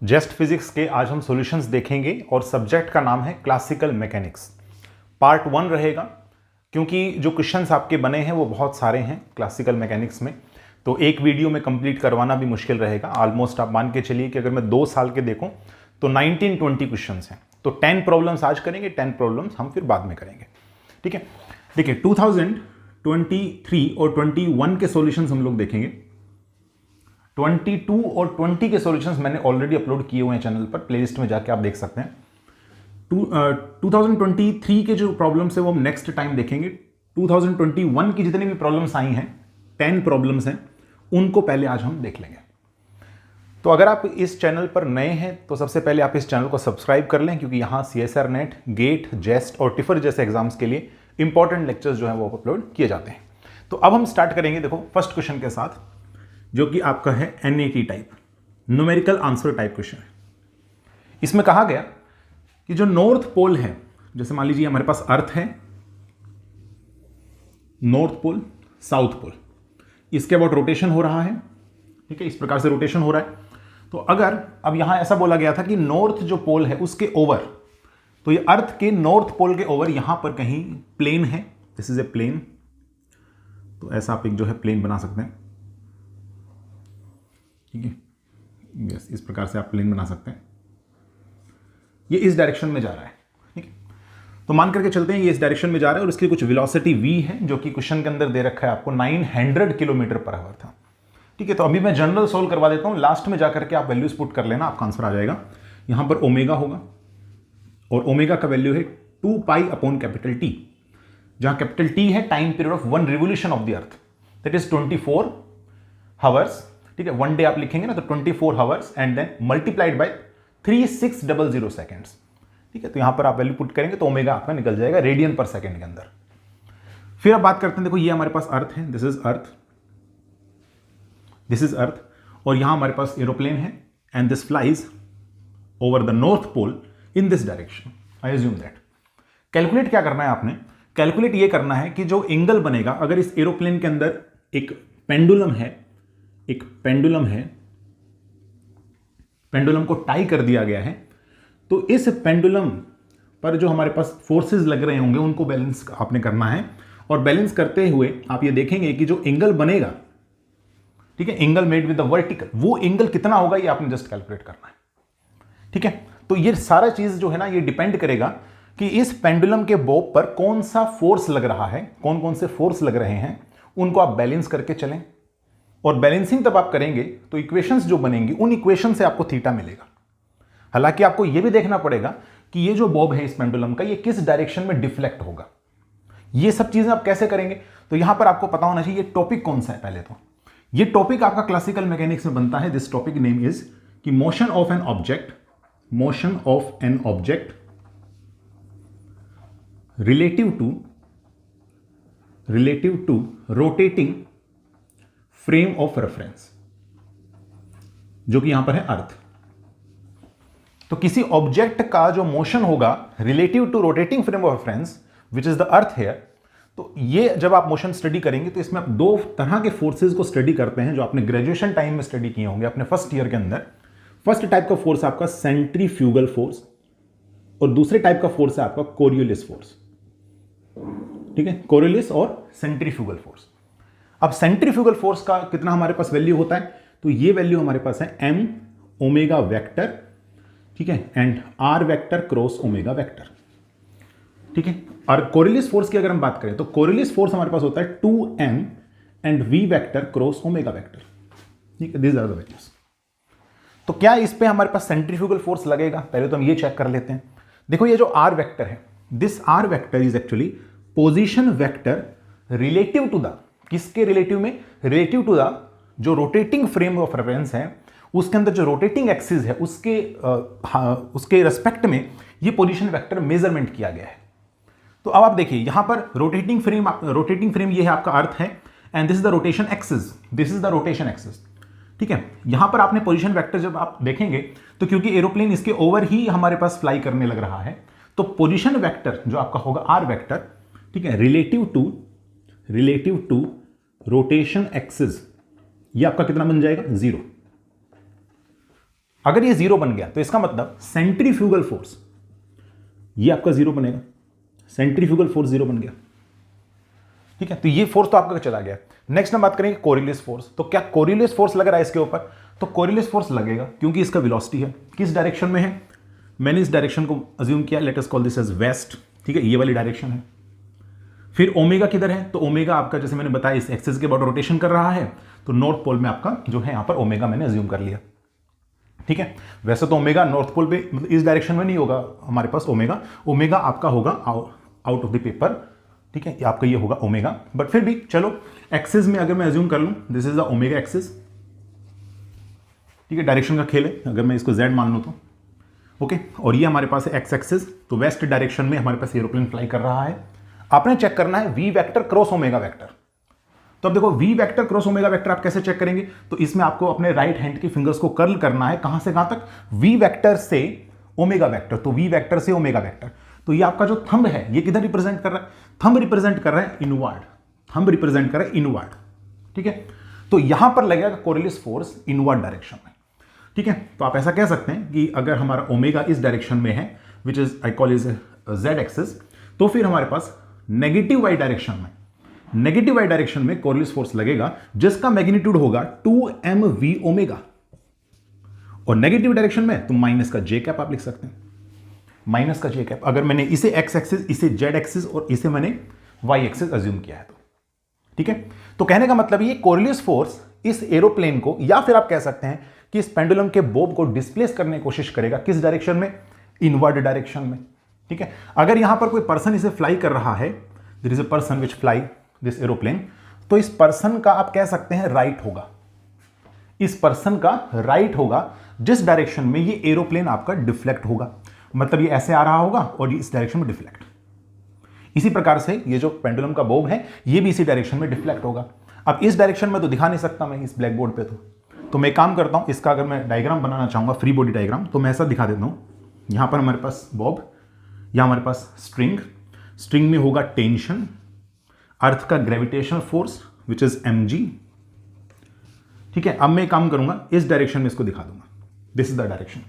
Just physics के आज हम सॉल्यूशंस देखेंगे और सब्जेक्ट का नाम है क्लासिकल मैकेनिक्स। पार्ट 1 रहेगा क्योंकि जो क्वेश्चंस आपके बने हैं वो बहुत सारे हैं क्लासिकल मैकेनिक्स में, तो एक वीडियो में कंप्लीट करवाना भी मुश्किल रहेगा। ऑलमोस्ट आप मान के चलिए कि अगर मैं 2 साल के देखूं तो 19-20 क्वेश्चंस हैं, तो 10 प्रॉब्लम्स आज करेंगे, 10 प्रॉब्लम्स हम फिर बाद में करेंगे। ठीक है, देखिए 2023 और 21 के सॉल्यूशंस हम लोग देखेंगे। 22 और 20 के सॉल्यूशंस मैंने ऑलरेडी अपलोड किए हुए हैं चैनल पर, प्लेलिस्ट में जाके आप देख सकते हैं। 2023 के जो प्रॉब्लम्स है वो हम नेक्स्ट टाइम देखेंगे। 2021 की जितनी भी प्रॉब्लम्स आई हैं, 10 प्रॉब्लम्स हैं, उनको पहले आज हम देख लेंगे। तो अगर आप इस चैनल पर नए हैं तो सबसे पहले आप इस चैनल को सब्सक्राइब कर लें, क्योंकि यहाँ CSR नेट, गेट, जेस्ट और टिफर जैसे एग्जाम्स के लिए इंपॉर्टेंट लेक्चर्स जो है वो अपलोड किए जाते हैं। तो अब हम स्टार्ट करेंगे, देखो फर्स्ट क्वेश्चन के साथ, जो कि आपका है NAT type, numerical answer type question है। इसमें कहा गया कि जो नॉर्थ पोल है, जैसे मान लीजिए हमारे पास अर्थ है, नॉर्थ पोल, साउथ पोल, इसके अबाउट रोटेशन हो रहा है। ठीक है, इस प्रकार से रोटेशन हो रहा है। तो अगर अब यहां ऐसा बोला गया था कि नॉर्थ जो पोल है उसके ओवर, तो ये अर्थ के नॉर्थ पोल के ओवर यहां पर कहीं प्लेन है, दिस इज ए प्लेन। तो ऐसा आप एक जो है प्लेन बना सकते हैं। ठीक है, यस, इस प्रकार से आप प्लेन बना सकते हैं। ये इस डायरेक्शन में जा रहा है। ठीक है, तो मान करके चलते हैं ये इस डायरेक्शन में जा रहा है और इसकी कुछ वेलोसिटी v है, जो कि क्वेश्चन के अंदर दे रखा है आपको 900 किलोमीटर पर आवर था। ठीक है, तो अभी मैं जनरल सोल्व करवा देता हूं, लास्ट में जाकर के आप वैल्यूज पुट कर लेना, आपका आंसर आ जाएगा। यहां पर ओमेगा होगा और ओमेगा का वैल्यू है 2 पाई अपॉन कैपिटल T, जहां कैपिटल T है time period of 1 revolution of the earth, that is 24 hours. ठीक है, 1 डे आप लिखेंगे ना तो 24 hours and then multiplied by 3600 seconds. ठीक है, तो यहां पर आप वैल्यू पुट करेंगे तो ओमेगा आपका निकल जाएगा रेडियन पर सेकेंड के अंदर। फिर अब बात करते हैं, देखो ये हमारे पास अर्थ है, this is earth, this is earth, और यहां हमारे पास एरोप्लेन है and this flies over the north pole in this direction, I assume that. Calculate क्या करना है आपने, कैलकुलेट ये करना है कि जो एंगल बनेगा, अगर इस एरोप्लेन के अंदर एक पेंडुलम है, एक पेंडुलम है, पेंडुलम को टाई कर दिया गया है, तो इस पेंडुलम पर जो हमारे पास फोर्सेस लग रहे होंगे उनको बैलेंस आपने करना है। और बैलेंस करते हुए आप ये देखेंगे कि जो एंगल बनेगा, ठीक है, angle made with the vertical, वो एंगल कितना होगा ये आपने जस्ट कैलकुलेट करना है। ठीक है, तो ये सारा चीज जो है ना, ये डिपेंड करेगा कि इस पेंडुलम के बॉब पर कौन सा फोर्स लग रहा है, कौन कौन से फोर्स लग रहे हैं, उनको आप बैलेंस करके चलें। और बैलेंसिंग तब आप करेंगे तो इक्वेशंस जो बनेंगी, उन इक्वेशन से आपको थीटा मिलेगा। हालांकि आपको यह भी देखना पड़ेगा कि ये जो बॉब है इस पेंडुलम का, ये किस डायरेक्शन में डिफ्लेक्ट होगा। ये सब चीजें आप कैसे करेंगे, तो यहां पर आपको पता होना चाहिए ये टॉपिक कौन सा है। पहले तो ये टॉपिक आपका क्लासिकल मैकेनिक्स में बनता है। दिस टॉपिक नेम इज कि motion of an object, motion of an object relative to rotating frame of reference, जो कि यहां पर है अर्थ। तो किसी ऑब्जेक्ट का जो मोशन होगा relative to rotating frame of reference which is the earth here, तो ये जब आप मोशन स्टडी करेंगे तो इसमें आप 2 तरह के फोर्सेस को स्टडी करते हैं, जो आपने ग्रेजुएशन टाइम में स्टडी किए होंगे अपने फर्स्ट ईयर के अंदर। फर्स्ट टाइप का फोर्स आपका सेंट्रीफ्यूगल फोर्स और दूसरे टाइप का फोर्स है आपका कोरियोलिस फोर्स। ठीक है, कोरियोलिस और सेंट्रीफ्यूगल फोर्स। अब सेंट्रीफ्यूगल फोर्स का कितना हमारे पास वैल्यू होता है, तो ये वैल्यू हमारे पास है m ओमेगा वेक्टर, ठीक है, and r vector cross omega vector. ठीक है, और कोरियोलिस फोर्स की अगर हम बात करें तो कोरियोलिस फोर्स हमारे पास होता है 2m and v vector cross omega vector. ठीक है, दिस आर द वैल्यूज। तो क्या इस पे हमारे पास सेंट्रीफ्यूगल फोर्स लगेगा, पहले तो हम ये चेक कर लेते हैं। देखो ये जो r वेक्टर है, this r vector is actually position vector relative to the, किसके रिलेटिव में, रिलेटिव टू द जो रोटेटिंग फ्रेम ऑफ रेफरेंस है, उसके अंदर जो रोटेटिंग एक्सिस है उसके रेस्पेक्ट में ये पोजीशन वेक्टर मेजरमेंट किया गया है। तो अब आप देखिए यहां पर रोटेटिंग फ्रेम ये है आपका अर्थ है and this is the rotation axis, this is the rotation axis. ठीक है, यहां पर आपने पोजीशन वेक्टर जब आप देखेंगे तो क्योंकि एरोप्लेन इसके ओवर ही हमारे पास फ्लाई करने लग रहा है, तो पोजीशन वेक्टर जो आपका होगा आर वेक्टर, ठीक है, रिलेटिव टू रोटेशन एक्सिस, ये आपका कितना बन जाएगा, 0। अगर ये 0 बन गया तो इसका मतलब सेंट्रीफ्यूगल फोर्स, ये आपका 0 बनेगा, सेंट्रीफ्यूगल फोर्स 0 बन गया। ठीक है, तो ये फोर्स तो आपका चला गया। नेक्स्ट हम बात करेंगे कोरिलेस फोर्स। तो क्या कोरिलेस फोर्स लग रहा है इसके ऊपर? तो कोरिलेस फोर्स लगेगा क्योंकि इसका वेलोसिटी है, किस डायरेक्शन में है? मैंने इस डायरेक्शन को अज्यूम किया, let us call this as west. ठीक है, ये वाली डायरेक्शन है। फिर ओमेगा किधर है? तो ओमेगा आपका जैसे मैंने बताया इस एक्सिस के अबाउट रोटेशन कर रहा है, तो नॉर्थ पोल में आपका जो है यहां पर ओमेगा मैंने अज्यूम कर लिया। ठीक है, वैसे तो ओमेगा नॉर्थ पोल पे मतलब इस डायरेक्शन में नहीं होगा हमारे पास ओमेगा आपका होगा आउट ऑफ द पेपर। ठीक है, आपका ये होगा ओमेगा, बट फिर भी चलो एक्सिस में अगर मैं अज्यूम कर लूं this is the omega axis. ठीक है, डायरेक्शन का खेल है, अगर मैं इसको जेड मान लूं तो ओके। और ये हमारे पास है एक्स एक्सिस, तो वेस्ट डायरेक्शन में हमारे पास एरोप्लेन फ्लाई कर रहा है। आपने चेक करना है v vector cross omega vector. तो अब देखो v vector cross omega vector आप कैसे चेक करेंगे? तो इसमें आपको अपने राइट हैंड की फिंगर्स को कर्ल करना है, कहां से कहां तक? वी वेक्टर से ओमेगा वेक्टर। तो वी वेक्टर से ओमेगा वेक्टर, तो ये आपका जो थंब है ये किधर रिप्रेजेंट कर रहा है? थंब रिप्रेजेंट कर रहा है इनवर्ड, थंब रिप्रेजेंट कर रहा है इनवर्ड। ठीक है, तो यहां पर लगेगा कोरिलेस फोर्स इनवर्ड डायरेक्शन में। ठीक है, तो आप ऐसा कह सकते हैं कि अगर हमारा ओमेगा इस डायरेक्शन में है which is I call is Z axis, तो फिर हमारे पास नेगेटिव वाई डायरेक्शन में कोरिलेस फोर्स लगेगा जिसका मैग्नीट्यूड होगा 2mv ओमेगा। और नेगेटिव डायरेक्शन में तो माइनस का जे कैप आप लिख सकते हैं, माइनस का जे कैप। अगर मैंने इसे एक्स एक्सिस, इसे जेड एक्सिस और इसे मैंने वाई एक्सिस अज्यूम किया है तो ठीक है। तो कहने का मतलब ये कोरिलेस फोर्स इस एरोप्लेन को, या फिर आप कह सकते हैं कि इस पेंडुलम के बोब को डिस्प्लेस करने की कोशिश करेगा, किस डायरेक्शन में? इनवर्ड डायरेक्शन में। ठीक है, अगर यहां पर कोई पर्सन इसे फ्लाई कर रहा है, there is a person which fly this aeroplane, तो इस पर्सन का आप कह सकते हैं राइट होगा, इस पर्सन का राइट होगा जिस डायरेक्शन में ये एरोप्लेन आपका डिफ्लेक्ट होगा। मतलब ये ऐसे आ रहा होगा और ये इस डायरेक्शन में डिफ्लेक्ट। इसी प्रकार से ये जो पेंडुलम का बोब है ये भी इसी डायरेक्शन में डिफ्लेक्ट होगा। अब इस डायरेक्शन में तो दिखा नहीं सकता मैं इस ब्लैक बोर्ड पे, तो मैं काम करता हूं, इसका अगर मैं डायग्राम बनाना चाहूंगा, फ्री बॉडी डायग्राम, तो मैं ऐसा दिखा देता हूं। यहां पर हमारे पास बॉब, यहां हमारे पास स्ट्रिंग में होगा टेंशन, अर्थ का gravitational force which is mg। ठीक है, अब मैं काम करूंगा इस डायरेक्शन में इसको दिखा दूंगा, दिस इज द डायरेक्शन,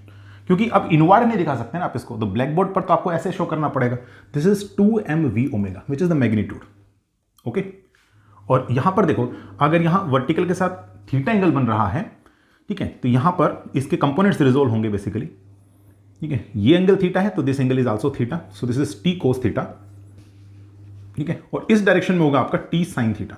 क्योंकि अब इनवर्ड नहीं दिखा सकते ना आप इसको, तो ब्लैक बोर्ड पर तो आपको ऐसे शो करना पड़ेगा, this is 2mv omega which is the magnitude. Okay, और यहां पर देखो अगर यहां वर्टिकल के साथ थीटा एंगल बन रहा है, ठीक है, तो यहां पर इसके कंपोनेंट्स रिजोल्व होंगे बेसिकली। ठीक है, ये एंगल थीटा है तो this angle is also theta, so this is T cos theta. ठीक है, और इस डायरेक्शन में होगा आपका टी साइन थीटा।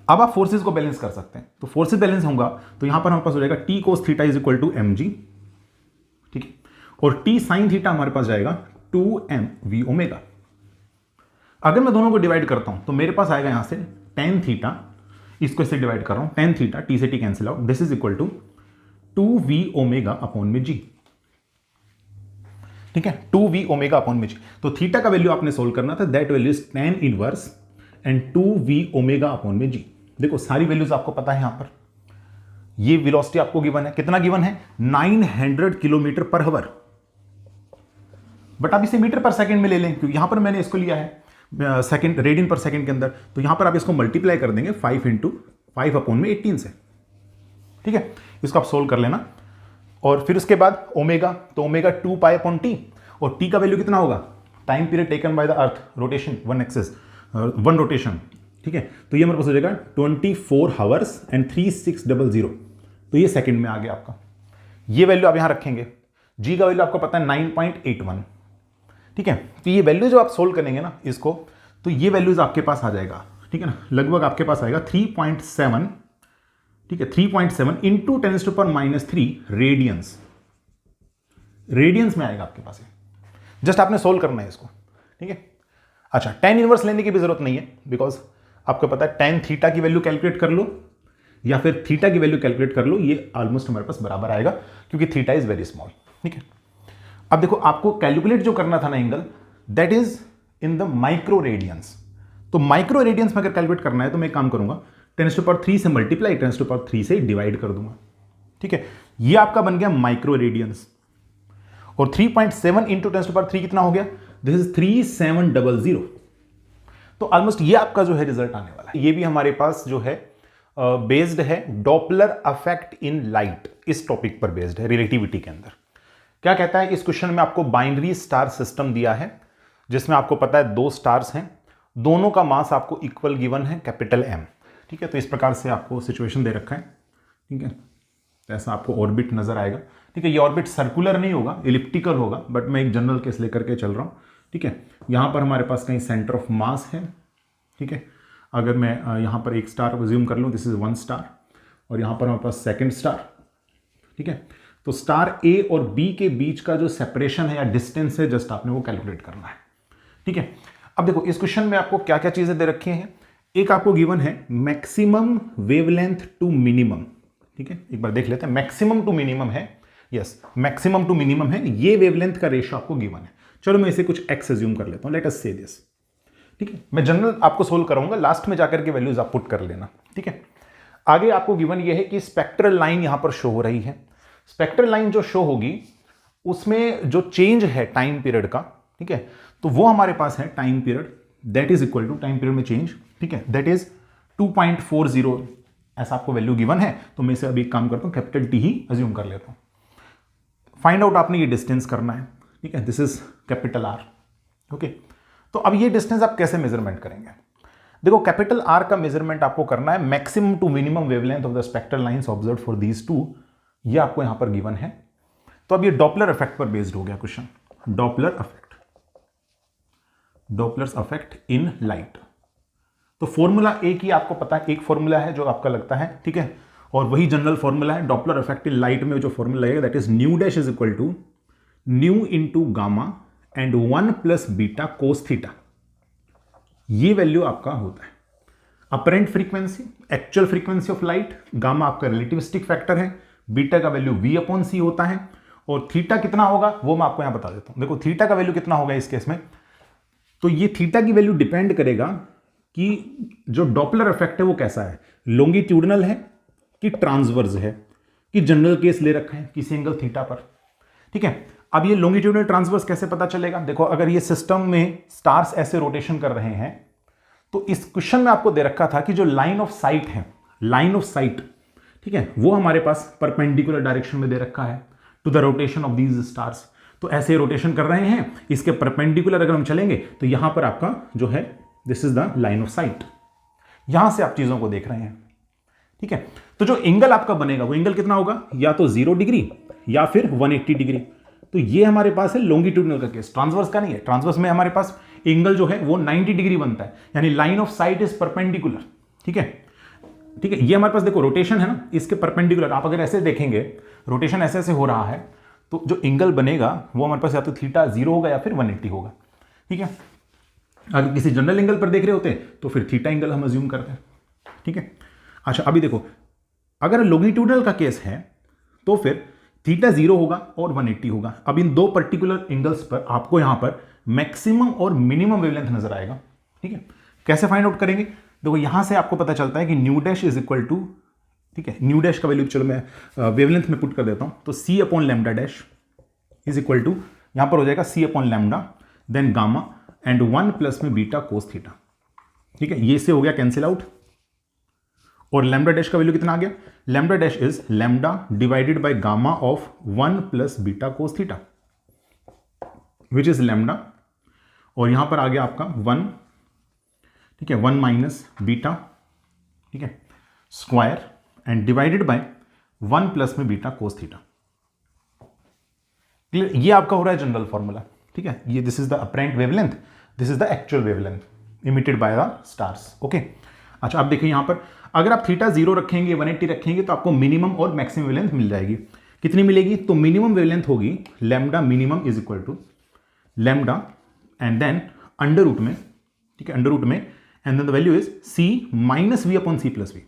अब आप फोर्सेस को बैलेंस कर सकते हैं, तो फोर्सेस बैलेंस होगा तो यहां पर हमारे पास हो जाएगा T cos theta is equal to mg। ठीक है, और टी साइन थीटा हमारे पास जाएगा 2mv ओमेगा। अगर मैं दोनों को डिवाइड करता हूं तो मेरे पास आएगा यहां से टेन थीटा, इसको इससे डिवाइड कर रहा हूं, टेन थीटा, टी से T cancel out, this is equal to 2v omega upon में g। ठीक है, 2v ओमेगा अपॉन में g। तो थीटा का वैल्यू आपने सोल्व करना था, that value is tan inverse and 2v omega upon में g। देखो सारी वैल्यूज आपको पता है, यहां पर ये वेलोसिटी आपको गिवन है, कितना गिवन है? 900 किलोमीटर पर आवर, बट आप इसे मीटर पर सेकंड में ले लें क्योंकि यहां पर मैंने इसको लिया है सेकंड, रेडियन पर सेकंड के अंदर, तो यहां पर आप इसको मल्टीप्लाई कर देंगे 5 × 5 अपॉन में 18 से। ठीक है, इसको आप सोल्व कर लेना। और फिर उसके बाद ओमेगा, तो ओमेगा 2 पाई अपॉन टी, और टी का वैल्यू कितना होगा? Time period taken by the earth rotation, one axis, one rotation. ठीक है, तो ये मेरे पास हो जाएगा 24 आवर्स एंड 3600, तो ये सेकंड में आ गया आपका। ये वैल्यू आप यहां रखेंगे, जी का वैल्यू आपको पता है 9.81। ठीक है, तो ये वैल्यू जो आप सोल्व करेंगे ना इसको, तो ये वैल्यूज आपके पास आ जाएगा। ठीक है ना, लगभग आपके पास आएगा 3.7। ठीक है, 3.7 इंटू 10⁻³ रेडियंस, रेडियंस में आएगा आपके पास। जस्ट आपने सोल्व करना है इसको। ठीक है, अच्छा, tan इनवर्स लेने की भी जरूरत नहीं है, बिकॉज आपको पता है tan थीटा की वैल्यू कैलकुलेट कर लो या फिर थीटा की वैल्यू कैलकुलेट कर लो, ये ऑलमोस्ट हमारे पास बराबर आएगा क्योंकि थीटा इज वेरी स्मॉल। ठीक है, अब देखो आपको कैलकुलेट जो करना था ना angle, that is in the micro radians. तो माइक्रो रेडियंस में अगर कैलकुलेट करना है तो मैं काम करूंगा 10⁻³ से मल्टीप्लाई 10⁻³ से डिवाइड कर दूंगा। ठीक है, ये आपका बन गया माइक्रो रेडियंस, और 3.7 इंटू 10⁻³ कितना हो गया? This is 3700। तो ऑलमोस्ट ये आपका जो है रिजल्ट आने वाला है। ये भी हमारे पास जो है बेस्ड है डॉपलर अफेक्ट इन लाइट, इस टॉपिक पर बेस्ड है रिलेटिविटी के अंदर। क्या कहता है इस क्वेश्चन में, आपको बाइनरी स्टार सिस्टम दिया है जिसमें आपको पता है 2 स्टार्स हैं, दोनों का मास आपको इक्वल गिवन है कैपिटल M, ठीक है। तो इस प्रकार से आपको सिचुएशन दे रखा है, ठीक है। तो ऐसा आपको ऑर्बिट नजर आएगा, ठीक है। ये ऑर्बिट सर्कुलर नहीं होगा, इलिप्टिकल होगा, बट मैं एक जनरल केस लेकर के चल रहा हूँ, ठीक है। यहाँ पर हमारे पास कहीं सेंटर ऑफ मास है, ठीक है। अगर मैं यहाँ पर एक स्टार रिज्यूम कर लूँ, दिस इज 1 स्टार, और यहाँ पर हमारे पास सेकेंड स्टार, ठीक है। तो स्टार A और B के बीच का जो सेपरेशन है या डिस्टेंस है, जस्ट आपने वो कैलकुलेट करना है, ठीक है। अब देखो इस क्वेश्चन में आपको क्या क्या चीजें दे रखी हैं। एक आपको गिवन है मैक्सिमम वेवलेंथ टू मिनिमम, ठीक है। एक बार देख लेते हैं, मैक्सिमम टू मिनिमम है, यस मैक्सिमम टू मिनिमम है, ये वेवलेंथ का रेशो आपको गिवन है। चलो मैं इसे कुछ एक्स अज्यूम कर लेता हूं, लेट अस से दिस, ठीक है। मैं जनरल आपको सोल्व कराऊंगा, लास्ट में जाकर के वैल्यूज आप पुट कर लेना, ठीक है। आगे आपको गिवन ये है कि स्पेक्ट्रल लाइन यहां पर शो हो रही है। स्पेक्ट्रल लाइन जो शो होगी उसमें जो चेंज है टाइम पीरियड का, ठीक है, तो वो हमारे पास है time period that is equal to time period में चेंज, ठीक है, दैट इज 2.40, ऐसा आपको वैल्यू गिवन है। तो मैं इसे अभी एक काम करता हूं, कैपिटल T ही अज्यूम कर लेता हूं। फाइंड आउट आपने ये डिस्टेंस करना है, ठीक है, this is capital R, okay. तो अब ये डिस्टेंस आप कैसे मेजरमेंट करेंगे? देखो कैपिटल R का मेजरमेंट आपको करना है maximum to minimum wavelength of the spectral lines observed for these two, ये आपको यहां पर गिवन है। तो अब ये डॉपलर इफेक्ट पर बेस्ड हो गया question, Doppler effect, Doppler's effect in light. तो फॉर्मूला एक ही आपको पता है, एक फॉर्मूला है जो आपका लगता है, ठीक है, और वही जनरल फॉर्मूला है डॉपलर इफेक्ट इन लाइट में जो फॉर्मूला लगेगा that is nu dash is equal to nu into gamma and 1 plus beta cos theta, ये वैल्यू आपका होता है apparent frequency, actual frequency of light, gamma आपका रिलेटिविस्टिक फैक्टर है, बीटा का वैल्यू V/C होता है, और थीटा कितना होगा वो मैं आपको यहां बता देता हूं। देखो थीटा का वैल्यू कितना होगा इस केस में, तो ये थीटा की वैल्यू डिपेंड करेगा कि जो डॉपलर इफेक्ट है वो कैसा है, लॉन्गिट्यूडनल है कि ट्रांसवर्स है, कि जनरल केस ले रखा है किसी एंगल थीटा पर, ठीक है। अब ये लॉन्गिट्यूडनल ट्रांसवर्स कैसे पता चलेगा? देखो अगर ये सिस्टम में स्टार्स ऐसे रोटेशन कर रहे हैं, तो इस क्वेश्चन में आपको दे रखा था कि जो लाइन ऑफ साइट है, लाइन ऑफ साइट, ठीक है, वो हमारे पास परपेंडिकुलर डायरेक्शन में दे रखा है to the rotation of these stars. तो ऐसे रोटेशन कर रहे हैं, इसके परपेंडिकुलर अगर हम चलेंगे तो यहां पर आपका जो है this is the line of site, यहां से आप चीजों को देख रहे हैं, ठीक है। तो जो एंगल आपका बनेगा वो एंगल कितना होगा, या तो 0 डिग्री या फिर 180 डिग्री। तो ये हमारे पास है लॉन्गिट्यूडनल का केस, ट्रांसवर्स का नहीं है। ट्रांसवर्स में हमारे पास एंगल जो है वो 90 डिग्री बनता है, यानी line of site is perpendicular, ठीक है, ठीक है। ये हमारे पास देखो रोटेशन है ना, इसके परपेंडिकुलर आप अगर ऐसे देखेंगे, रोटेशन ऐसे ऐसे हो रहा है, तो जो एंगल बनेगा वो हमारे पास या तो थीटा 0 होगा या फिर 180 होगा, ठीक है। अगर किसी जनरल एंगल पर देख रहे होते तो फिर थीटा एंगल हम अज्यूम करते हैं, ठीक है। अच्छा अभी देखो अगर लॉन्गिट्यूडनल का केस है तो फिर थीटा 0 होगा और 180 होगा। अब इन दो पर्टिकुलर एंगल्स पर आपको यहां पर मैक्सिमम और मिनिमम वेवलेंथ नजर आएगा, ठीक है। कैसे फाइंड आउट करेंगे? देखो यहां से आपको पता चलता है कि nu dash is equal to, ठीक है, न्यू डैश का वैल्यू चलो मैं वेवलेंथ में पुट कर देता हूं, तो C upon lambda dash is equal to यहां पर हो जाएगा C upon lambda then gamma and 1 plus में बीटा कोस थीटा, ठीक है। ये से हो गया कैंसिल आउट, और लैम्डा डैश का वैल्यू कितना आ गया, lambda dash is lambda divided by gamma of 1 plus beta cos theta which is lambda, और यहां पर आ गया आपका 1, ठीक है, 1 माइनस बीटा, ठीक है, square and divided by 1 plus में बीटा कोस थीटा। क्लियर? ये आपका हो रहा है जनरल फॉर्मूला, ठीक है। ये this is the apparent wavelength, this is the actual wavelength emitted by the stars, okay. अच्छा अब देखिए यहां पर अगर आप थीटा 0 रखेंगे 180 रखेंगे तो आपको मिनिमम और मैक्सिमम वेवलेंथ मिल जाएगी। कितनी मिलेगी? तो मिनिमम वेवलेंथ होगी lambda minimum is equal to lambda and then under root में, ठीक है, अंडर रूट में and then the value is C minus V upon C plus V।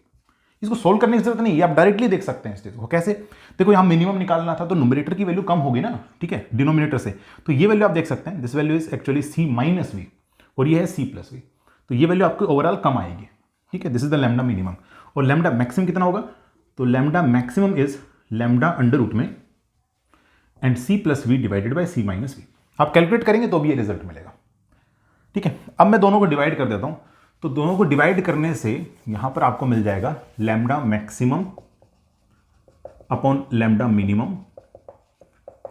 इसको सोल्व करने की जरूरत नहीं, ये आप डायरेक्टली देख सकते हैं इस चीज को। कैसे? देखो यहां मिनिमम निकालना था तो न्यूमरेटर की वैल्यू कम होगी ना, ठीक है, डिनोमिनेटर से, तो ये वैल्यू आप देख सकते हैं, this value is actually C minus V और ये है C प्लस V, तो ये वैल्यू आपको ओवरऑल कम आएगी, ठीक है। This is the lambda minimum, और लैम्डा मैक्सिमम कितना होगा, तो lambda maximum is lambda under root में and C plus V divided by C minus V। आप कैलकुलेट करेंगे तो भी ये रिजल्ट मिलेगा, ठीक है। अब मैं दोनों को डिवाइड कर देता हूं, तो दोनों को डिवाइड करने से यहां पर आपको मिल जाएगा lambda maximum upon lambda minimum,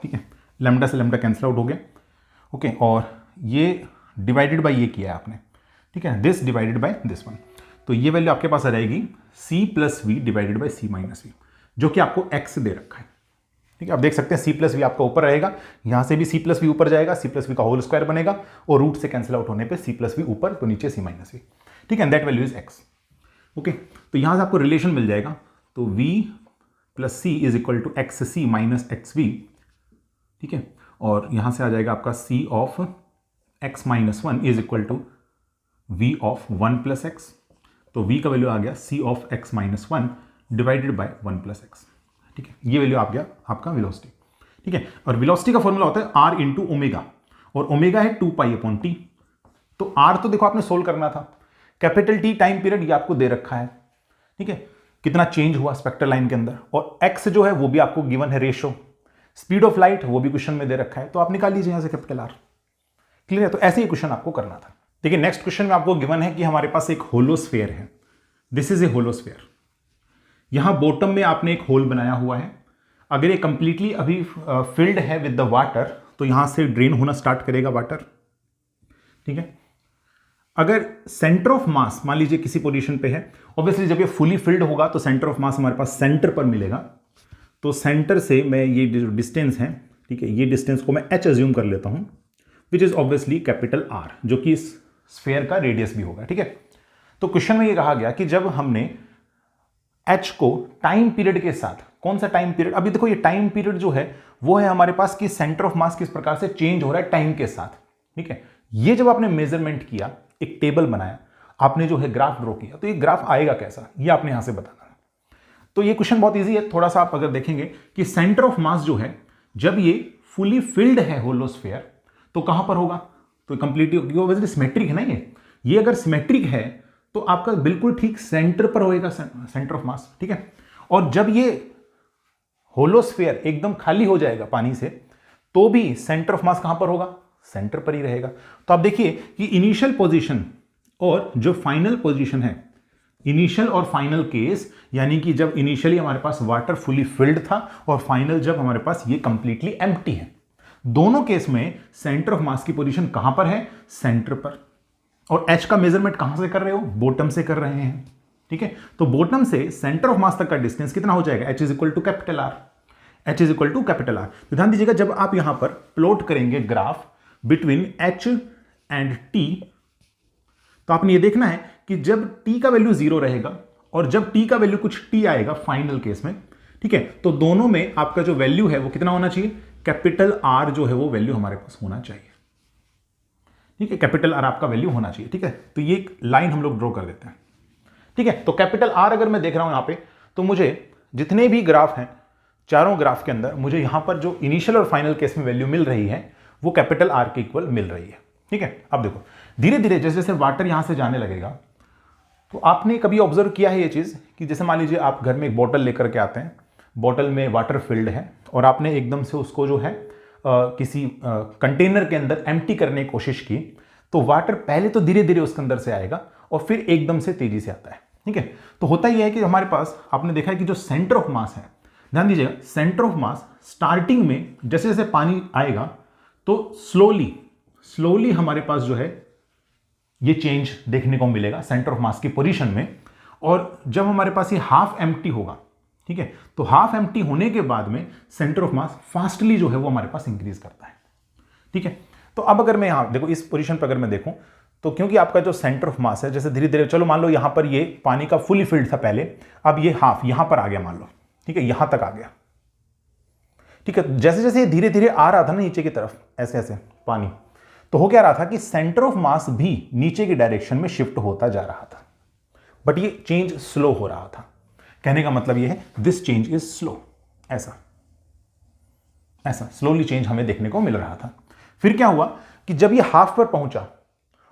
ठीक है। लैम्डा से लैम्डा कैंसिल आउट हो गया, ओके। और ये डिवाइडेड बाय ये किया है आपने, ठीक है, this divided by this one. तो ये वैल्यू आपके पास आ जाएगी c plus v divided by c minus v, जो कि आपको x दे रखा है, ठीक है। आप देख सकते हैं c प्लस वी आपका ऊपर रहेगा, यहां से भी c प्लस वी ऊपर जाएगा, c प्लस वी का होल स्क्वायर बनेगा और रूट से कैंसिल आउट होने पे c प्लस वी ऊपर, तो नीचे c माइनस वी, ठीक है। That value is x, okay. तो यहां से आपको रिलेशन मिल जाएगा, तो v plus c is equal to x c minus x v, ठीक है। और यहां से आ जाएगा आपका c of x minus one is equal to v of one plus x, तो v का वैल्यू आ गया c of x minus one divided by one plus x, ठीक है। ये वैल्यू आ गया आपका वेलोसिटी, ठीक है। और वेलोसिटी का फॉर्मूला होता है r इंटू ओमेगा, और ओमेगा है 2 पाई अपॉन टी। तो r तो देखो आपने सोल्व करना था, कैपिटल T टाइम पीरियड ये आपको दे रखा है, ठीक है, कितना चेंज हुआ स्पेक्ट्रल लाइन के अंदर, और x जो है वो भी आपको गिवन है, रेशो, स्पीड ऑफ लाइट वो भी क्वेश्चन में दे रखा है, तो आप निकाल लीजिए यहां से कैपिटल R, क्लियर है। तो ऐसे ही क्वेश्चन आपको करना था। देखिए नेक्स्ट क्वेश्चन में आपको गिवन है कि हमारे पास एक होलोस्फेयर है, दिस इज ए होलोस्फेयर। यहां बॉटम में आपने एक होल बनाया हुआ है, अगर ये कंप्लीटली अभी फिल्ड है विद द वाटर, तो यहां से ड्रेन होना स्टार्ट करेगा वाटर, ठीक है। अगर सेंटर ऑफ मास मान लीजिए किसी पोजीशन पे है, ऑब्वियसली जब ये फुली फिल्ड होगा तो सेंटर ऑफ मास हमारे पास सेंटर पर मिलेगा, तो सेंटर से मैं ये जो डिस्टेंस है, ठीक है, ये डिस्टेंस को मैं h अज्यूम कर लेता हूं, which is obviously capital R, जो कि इस स्फेयर का रेडियस भी होगा, ठीक है। तो क्वेश्चन में ये कहा गया कि जब हमने h को टाइम पीरियड के साथ, कौन सा टाइम पीरियड, अभी देखो ये टाइम पीरियड जो है वो है हमारे पास कि सेंटर ऑफ मास किस प्रकार से चेंज हो रहा है टाइम के साथ, ठीक है। ये जब आपने मेजरमेंट किया, एक टेबल बनाया, आपने जो है ग्राफ ड्रॉ किया, तो ये ग्राफ आएगा कैसा, ये आपने यहां से बताना है। तो ये क्वेश्चन बहुत ईजी है, थोड़ा सा आप अगर देखेंगे कि सेंटर ऑफ मास जो है जब ये फुली फिल्ड है होलोस्फेयर, तो कहां पर होगा, तो कंप्लीटली सिमेट्रिक है ना, ये अगर सिमेट्रिक है तो आपका बिल्कुल ठीक सेंटर पर होएगा सेंटर ऑफ मास, ठीक है। और जब ये होलोस्फेयर एकदम खाली हो जाएगा पानी से, तो भी सेंटर ऑफ मास कहां पर होगा, सेंटर पर ही रहेगा। तो आप देखिए कि इनिशियल पोजीशन और जो फाइनल पोजीशन है, इनिशियल और फाइनल केस, यानी कि जब इनिशियली हमारे पास वाटर फुली फिल्ड था और फाइनल जब हमारे पास ये कंप्लीटली एम्प्टी है, दोनों केस में सेंटर ऑफ मास की पोजीशन कहां पर है, सेंटर पर। और h का मेजरमेंट कहां से कर रहे हो, बॉटम से कर रहे हैं, ठीक है। तो बॉटम से सेंटर ऑफ मास तक का डिस्टेंस कितना हो जाएगा, h is equal to capital R, h is equal to capital R। तो ध्यान दीजिएगा जब आप यहां पर प्लॉट करेंगे graph between h and t, तो आपने ये देखना है कि जब t का वैल्यू 0 रहेगा और जब t का वैल्यू कुछ t आएगा फाइनल केस में, ठीक है, तो दोनों में आपका जो वैल्यू है वो कितना होना चाहिए, कैपिटल R जो है वो वैल्यू हमारे पास होना चाहिए, ठीक है, कैपिटल R आपका वैल्यू होना चाहिए, ठीक है। तो ये एक लाइन हम लोग ड्रॉ कर देते हैं, ठीक है। तो कैपिटल R अगर मैं देख रहा हूं यहां पे, तो मुझे जितने भी ग्राफ हैं, चारों ग्राफ के अंदर मुझे यहां पर जो इनिशियल और फाइनल केस में वैल्यू मिल रही है वो कैपिटल R के इक्वल मिल रही है, ठीक है। अब देखो धीरे धीरे जैसे जैसे वाटर यहां से जाने लगेगा, तो आपने कभी ऑब्जर्व किया है ये चीज कि जैसे मान लीजिए आप घर में एक बॉटल लेकर के आते हैं, बॉटल में वाटर फिल्ड है और आपने एकदम से उसको जो है किसी कंटेनर के अंदर एम्प्टी करने की कोशिश की, तो वाटर पहले तो धीरे धीरे उसके अंदर से आएगा और फिर एकदम से तेजी से आता है, ठीक है। तो होता यह है कि हमारे पास आपने देखा है कि जो सेंटर ऑफ मास है, ध्यान दीजिएगा, सेंटर ऑफ मास स्टार्टिंग में जैसे जैसे पानी आएगा तो स्लोली हमारे पास जो है ये चेंज देखने को मिलेगा सेंटर ऑफ मास की पोजीशन में। और जब हमारे पास ये हाफ एम्प्टी होगा, ठीक है, तो हाफ एम्प्टी होने के बाद में सेंटर ऑफ मास फास्टली जो है वो हमारे पास इंक्रीज करता है, ठीक है। तो अब अगर मैं यहां देखो इस पोजीशन पर अगर मैं देखूं, तो क्योंकि आपका जो सेंटर ऑफ मास है जैसे धीरे धीरे, चलो मान लो यहां पर ये पानी का फुली फिल्ड था पहले, अब ये हाफ यहां पर आ गया मान लो, ठीक है, यहां तक आ गया, ठीक है। जैसे जैसे धीरे धीरे आ रहा था ना नीचे की तरफ ऐसे ऐसे पानी, तो हो क्या रहा था कि सेंटर ऑफ मास भी नीचे की डायरेक्शन में शिफ्ट होता जा रहा था, बट ये चेंज स्लो हो रहा था। कहने का मतलब ये है दिस चेंज इज स्लो, ऐसा ऐसा स्लोली चेंज हमें देखने को मिल रहा था। फिर क्या हुआ कि जब ये हाफ पर पहुंचा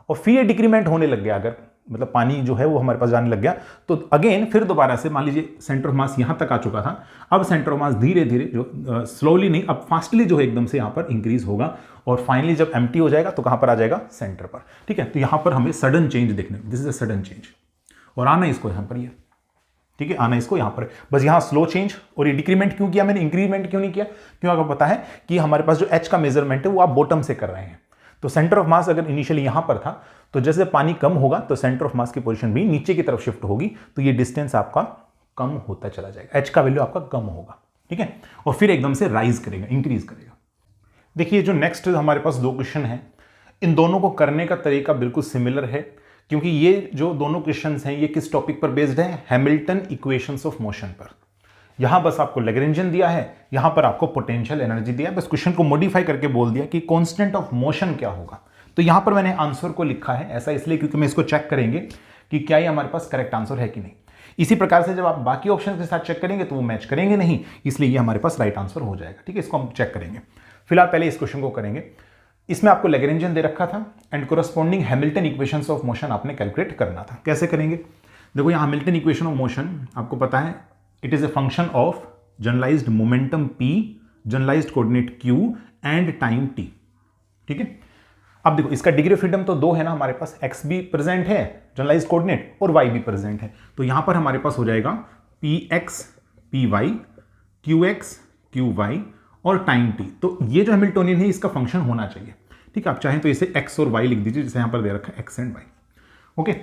और फिर ये डिक्रीमेंट होने लग गया, अगर मतलब पानी जो है वो हमारे पास जाने लग गया, तो अगेन फिर दोबारा से मान लीजिए सेंटर ऑफ मास यहाँ तक आ चुका था, अब सेंटर ऑफ मास धीरे धीरे जो स्लोली नहीं, अब फास्टली जो है एकदम से यहाँ पर इंक्रीज होगा, और फाइनली जब एम्प्टी हो जाएगा तो कहाँ पर आ जाएगा, सेंटर पर। ठीक है, तो यहाँ पर हमें सडन चेंज देखने, this is a sudden change, और आना इसको यहाँ पर ये, ठीक है, आना इसको यहाँ पर, बस यहाँ स्लो चेंज। और ये डिक्रीमेंट क्यों किया मैंने, इंक्रीमेंट क्यों नहीं किया, क्यों आपको पता है कि हमारे पास जो एच का मेजरमेंट है वो आप बॉटम से कर रहे हैं, तो सेंटर ऑफ मास अगर इनिशियली यहां पर था, तो जैसे पानी कम होगा तो सेंटर ऑफ मास की पोजीशन भी नीचे की तरफ शिफ्ट होगी, तो ये डिस्टेंस आपका कम होता चला जाएगा, एच का वैल्यू आपका कम होगा। ठीक है, और फिर एकदम से राइज करेगा, इंक्रीज करेगा। देखिए जो नेक्स्ट हमारे पास दो क्वेश्चन है, इन दोनों को करने का तरीका बिल्कुल सिमिलर है, क्योंकि ये जो दोनों क्वेश्चंस हैं ये किस टॉपिक पर बेस्ड है, हैमिल्टन इक्वेशंस ऑफ मोशन पर। यहां बस आपको लैग्रेंजियन दिया है, यहां पर आपको पोटेंशियल एनर्जी दिया है, बस क्वेश्चन को मॉडिफाई करके बोल दिया कि कांस्टेंट ऑफ मोशन क्या होगा। तो यहां पर मैंने आंसर को लिखा है ऐसा इसलिए क्योंकि मैं इसको चेक करेंगे कि क्या ये हमारे पास करेक्ट आंसर है कि नहीं। इसी प्रकार से जब आप बाकी ऑप्शन के साथ चेक करेंगे तो वो मैच करेंगे नहीं, इसलिए ये हमारे पास राइट आंसर हो जाएगा। ठीक है, इसको हम चेक करेंगे। फिलहाल पहले इस क्वेश्चन को करेंगे। इसमें आपको लैग्रेंजियन दे रखा था and corresponding Hamilton equations of motion आपने कैलकुलेट करना था। कैसे करेंगे, देखो यहाँ हैमिल्टन इक्वेशन ऑफ मोशन आपको पता है, it is a function of generalized momentum p, generalized coordinate q and time t। ठीक है, अब देखो इसका डिग्री ऑफ फ्रीडम तो दो है ना हमारे पास, x भी प्रेजेंट है जनरलाइज्ड कोऑर्डिनेट और y भी प्रेजेंट है, तो यहां पर हमारे पास हो जाएगा px py qx qy और टाइम t। तो ये जो हैमिल्टोनियन है इसका फंक्शन होना चाहिए। ठीक है, आप चाहें तो इसे x और y लिख दीजिए, जैसे यहां पर दे रखा है x एंड y। ओके,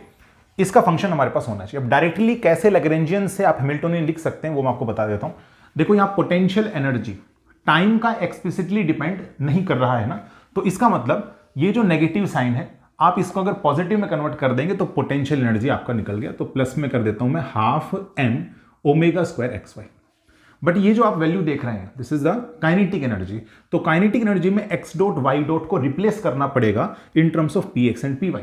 इसका फंक्शन हमारे पास होना चाहिए। अब डायरेक्टली कैसे लैग्रेंजियन से आप हैमिल्टोनियन लिख सकते हैं वो मैं आपको बता देता हूं। देखो यहां पोटेंशियल एनर्जी टाइम का एक्सप्लिसिटली डिपेंड नहीं कर रहा है ना, तो इसका मतलब ये जो नेगेटिव साइन है आप इसको अगर पॉजिटिव में कन्वर्ट कर देंगे तो पोटेंशियल एनर्जी आपका निकल गया। तो प्लस में कर देता हूं मैं half m omega square x y. But ये जो आप वैल्यू देख रहे हैं this is the kinetic energy, तो काइनेटिक एनर्जी में x डॉट y डॉट को रिप्लेस करना पड़ेगा in terms of px and py,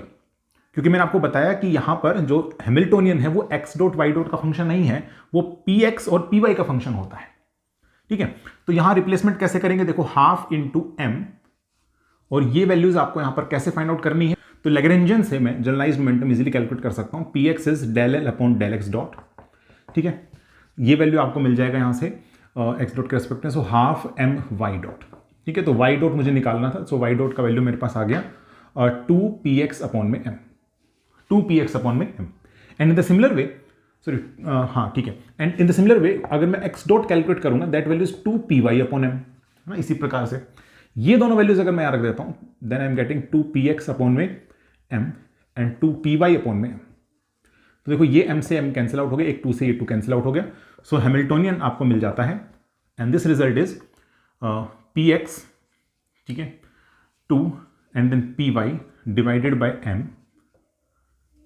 क्योंकि मैंने आपको बताया कि यहां पर जो हैमिल्टोनियन है वो x डॉट y डॉट का फंक्शन नहीं है, वो px और py का फंक्शन होता है। ठीक है, तो यहां रिप्लेसमेंट कैसे करेंगे, देखो हाफ इंटू m, और ये वैल्यूज आपको यहां पर कैसे फाइंड आउट करनी है, तो लैग्रेंजियन से मैं जनरलाइज्ड मोमेंटम इजीली कैलकुलेट कर सकता हूं। px is del L upon del x dot. ठीक है, ये वैल्यू आपको मिल जाएगा यहां से x डॉट के रेस्पेक्ट में, so half m y dot. ठीक है, तो y डॉट मुझे निकालना था, सो y डॉट का वैल्यू मेरे पास आ गया 2px अपॉन में m, 2px अपॉन में m। And in the similar way, sorry हाँ ठीक है, and in the similar way अगर मैं x डॉट कैलकुलेट करूंगा that value is 2py upon m, है इसी प्रकार से ये दोनों वैल्यूज अगर मैं यहाँ रख देता हूं then I am getting 2px upon में m एंड 2py अपॉन में m। तो देखो ये m से m कैंसिल आउट हो गया, एक 2 से ये 2 कैंसिल आउट हो गया, सो हैमिल्टोनियन आपको मिल जाता है and this result is px, ठीक है 2 and then py divided by m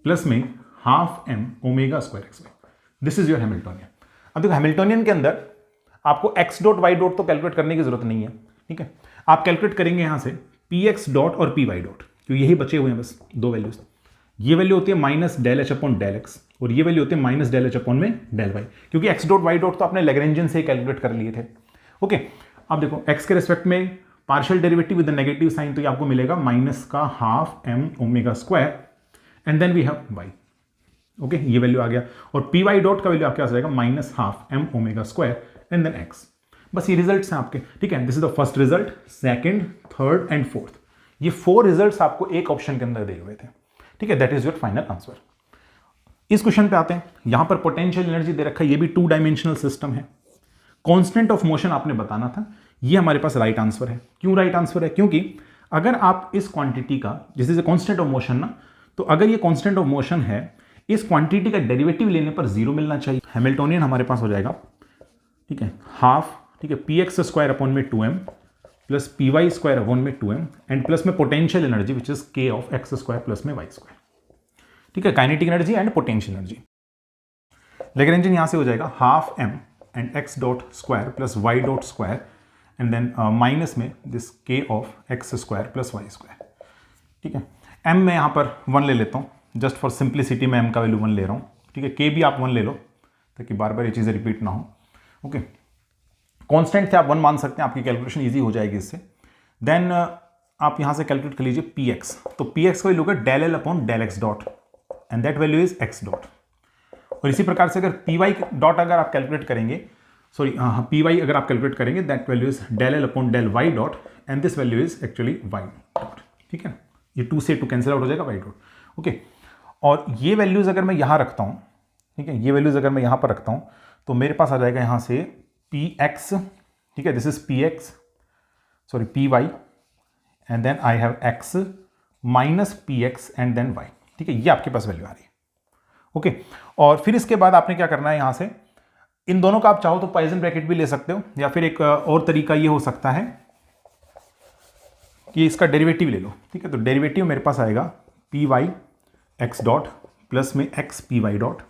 plus में half m omega square x y. This is your Hamiltonian. अब देखो हैमिल्टोनियन के अंदर आपको x डॉट y डॉट तो कैलकुलेट करने की जरूरत नहीं है। ठीक है, आप कैलकुलेट करेंगे यहां से px डॉट और py डॉट, क्योंकि यही बचे हुए हैं बस दो वैल्यूज। ये वैल्यू होती है minus del H upon del x और ये वैल्यू होती है माइनस डेल एच अपॉन में डेल वाई, क्योंकि x डॉट y डॉट तो आपने लैग्रेंजियन से कैलकुलेट कर लिए थे। ओके, अब देखो x के रिस्पेक्ट में partial derivative with negative sign, तो ये आपको मिलेगा माइनस का half m omega square and then we have y। Okay, ये वैल्यू आ गया, और py डॉट का वैल्यू आपके पास रहेगा minus half m omega square and then x। बस ये रिजल्ट्स हैं आपके। ठीक है, this is the first result, second, third and fourth, ये 4 रिजल्ट्स आपको एक ऑप्शन के अंदर दिए हुए थे। ठीक है, that is your final answer. इस क्वेश्चन पे आते हैं, यहां पर पोटेंशियल एनर्जी दे रखा है, ये भी 2 डायमेंशनल सिस्टम है, कांस्टेंट ऑफ मोशन आपने बताना था, ये हमारे पास राइट आंसर है। क्यों राइट आंसर है, क्योंकि अगर आप इस क्वांटिटी का, this is a constant of motion ना, तो अगर ये कांस्टेंट ऑफ मोशन है इस क्वांटिटी का डेरिवेटिव लेने पर 0 मिलना चाहिए। हैमिल्टोनियन हमारे पास हो जाएगा, ठीक है हाफ, ठीक है px स्क्वायर अपॉन में 2m plus py square upon में 2m एंड प्लस में potential energy which is k of x square plus में y स्क्वायर। ठीक है, kinetic energy and potential energy. Lagrangian यहां से हो जाएगा half m and x dot square plus y dot square and then minus में this k of x square plus y square. ठीक है, m में यहां पर 1 ले लेता हूं, जस्ट फॉर सिंप्लिसिटी मैं m का वैल्यू 1 ले रहा हूं। ठीक है, k भी आप 1 ले लो ताकि बार बार ये चीजें रिपीट ना हो। ओके, कांस्टेंट थे आप 1 मान सकते हैं, आपकी कैलकुलेशन इजी हो जाएगी इससे। देन आप यहां से कैलकुलेट कर लीजिए px, तो px का वैल्यू होगा del L upon del x dot. And that value is x dot. और इसी प्रकार से अगर पी वाई डॉट अगर आप कैलकुलेट करेंगे, सॉरी हाँ पी वाई अगर आप कैलकुलेट करेंगे, that value is del L upon del y dot and this value is actually y dot. ठीक है, ये 2 से 2 कैंसिल आउट हो जाएगा, वाई डॉट। ओके, और ये वैल्यूज अगर मैं यहाँ रखता हूँ, ठीक है, ये वैल्यूज अगर मैं यहाँ पर रखता हूँ तो मेरे पास आ जाएगा यहाँ से पी एक्स, ठीक है, this is p x, sorry p y and then I have x minus p x and then y. ठीक है, ये आपके पास वैल्यू आ रही है। ओके, और फिर इसके बाद आपने क्या करना है, यहाँ से इन दोनों का आप चाहो तो पॉइसन ब्रैकेट भी ले सकते हो, या फिर एक और तरीका ये हो सकता है कि इसका डेरिवेटिव ले लो। ठीक है, तो डेरिवेटिव मेरे पास आएगा p y x dot plus में x p y dot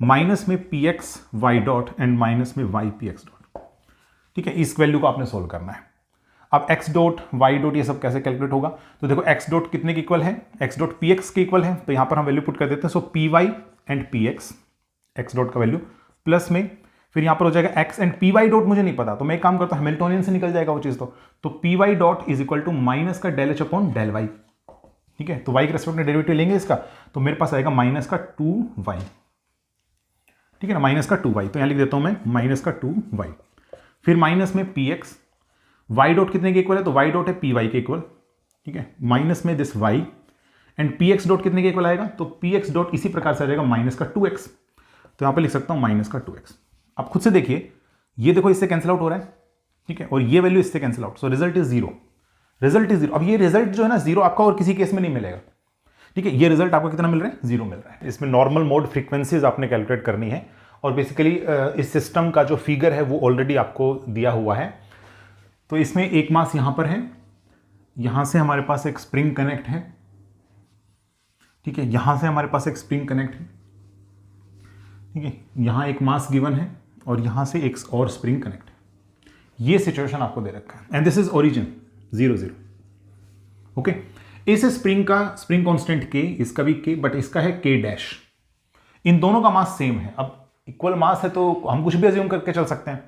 minus में p x y dot and minus में वाई पी एक्स डॉट। ठीक है, इस वैल्यू को आपने सोल्व करना है। अब एक्स डॉट वाई डॉट ये सब कैसे कैलकुलेट होगा, तो देखो एक्स डॉट कितने के इक्वल है, एक्स डॉट पी एक्स के इक्वल है, तो यहां पर हम वैल्यू पुट कर देते हैं। So p y and p x, x dot का वैल्यू प्लस में फिर यहां पर हो जाएगा x and p y dot मुझे नहीं पता, तो मैं एक काम करता हूं, हैमिल्टोनियन से निकल जाएगा वो चीज। तो p y dot is equal to minus का del H upon del y. ठीक है, तो वाई के रेस्पेक्ट में डेरिवेटिव लेंगे इसका, तो मेरे पास आएगा माइनस का 2y। ठीक है ना, माइनस का 2y, तो यहां लिख देता हूं मैं माइनस का 2y। फिर माइनस में पी एक्स, वाई डॉट कितने के इक्वल है, तो वाई डॉट है पी वाई के इक्वल। ठीक है, माइनस में this y and p x dot कितने के इक्वल आएगा, तो पी एक्स डॉट इसी प्रकार से आ जाएगा माइनस का 2x, तो यहां पे लिख सकता हूं माइनस का 2x। आप खुद से देखिए, ये देखो इससे कैंसिल आउट हो रहा है। ठीक है, और ये वैल्यू इससे cancel out, so result is zero, result is zero. अब ये रिजल्ट जो है ना जीरो आपका और किसी केस में नहीं मिलेगा। ठीक है, ये रिजल्ट आपको कितना मिल रहा है, जीरो मिल रहा है। इसमें नॉर्मल मोड फ्रीक्वेंसीज आपने कैलकुलेट करनी है, और बेसिकली इस सिस्टम का जो फिगर है वो ऑलरेडी आपको दिया हुआ है। तो इसमें एक मास यहां पर है, यहां से हमारे पास एक स्प्रिंग कनेक्ट है। ठीक है, यहां से हमारे पास एक स्प्रिंग कनेक्ट है। ठीक है, यहां एक मास गिवन है और यहां से एक और स्प्रिंग कनेक्ट है। ये सिचुएशन आपको दे रखा है and this is origin 0 0। Okay, इस स्प्रिंग का स्प्रिंग कांस्टेंट के, इसका भी के, बट इसका है के डैश। इन दोनों का मास सेम है। अब इक्वल मास है तो हम कुछ भी अज्यूम करके चल सकते हैं।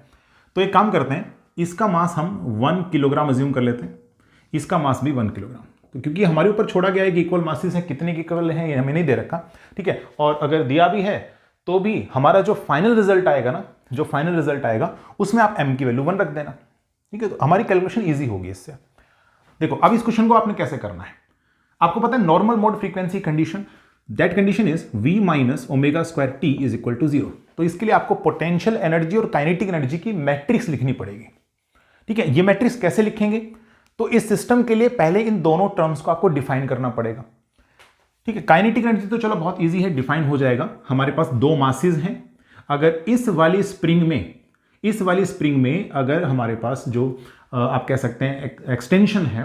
तो एक काम करते हैं, इसका मास हम 1 किलोग्राम अज्यूम कर लेते हैं, इसका मास भी 1 किलोग्राम। तो क्योंकि हमारे ऊपर छोड़ा गया है कि इक्वल मासेस हैं, कितने के इक्वल हैं ये हमें नहीं दे रखा। ठीक है, और अगर दिया भी है तो भी हमारा जो फाइनल रिजल्ट आएगा ना, जो फाइनल रिजल्ट आएगा उसमें आप m की वैल्यू 1 रख देना। ठीक है, तो हमारी कैलकुलेशन ईजी होगी इससे। देखो अब इस क्वेश्चन को आपने कैसे करना है, आपको पता है normal mode frequency condition, that condition is v minus omega square T is equal to 0। तो इसके लिए आपको पोटेंशियल एनर्जी और काइनेटिक एनर्जी की मैट्रिक्स लिखनी पड़ेगी। ठीक है, ये मैट्रिक्स कैसे लिखेंगे, तो इस सिस्टम के लिए पहले इन दोनों टर्म्स को आपको डिफाइन करना पड़ेगा। ठीक है, काइनेटिक एनर्जी तो चलो बहुत इजी है, डिफाइन हो जाएगा। हमारे पास दो मासेस हैं, अगर इस वाली स्प्रिंग में अगर हमारे पास जो आप कह सकते हैं एक्सटेंशन है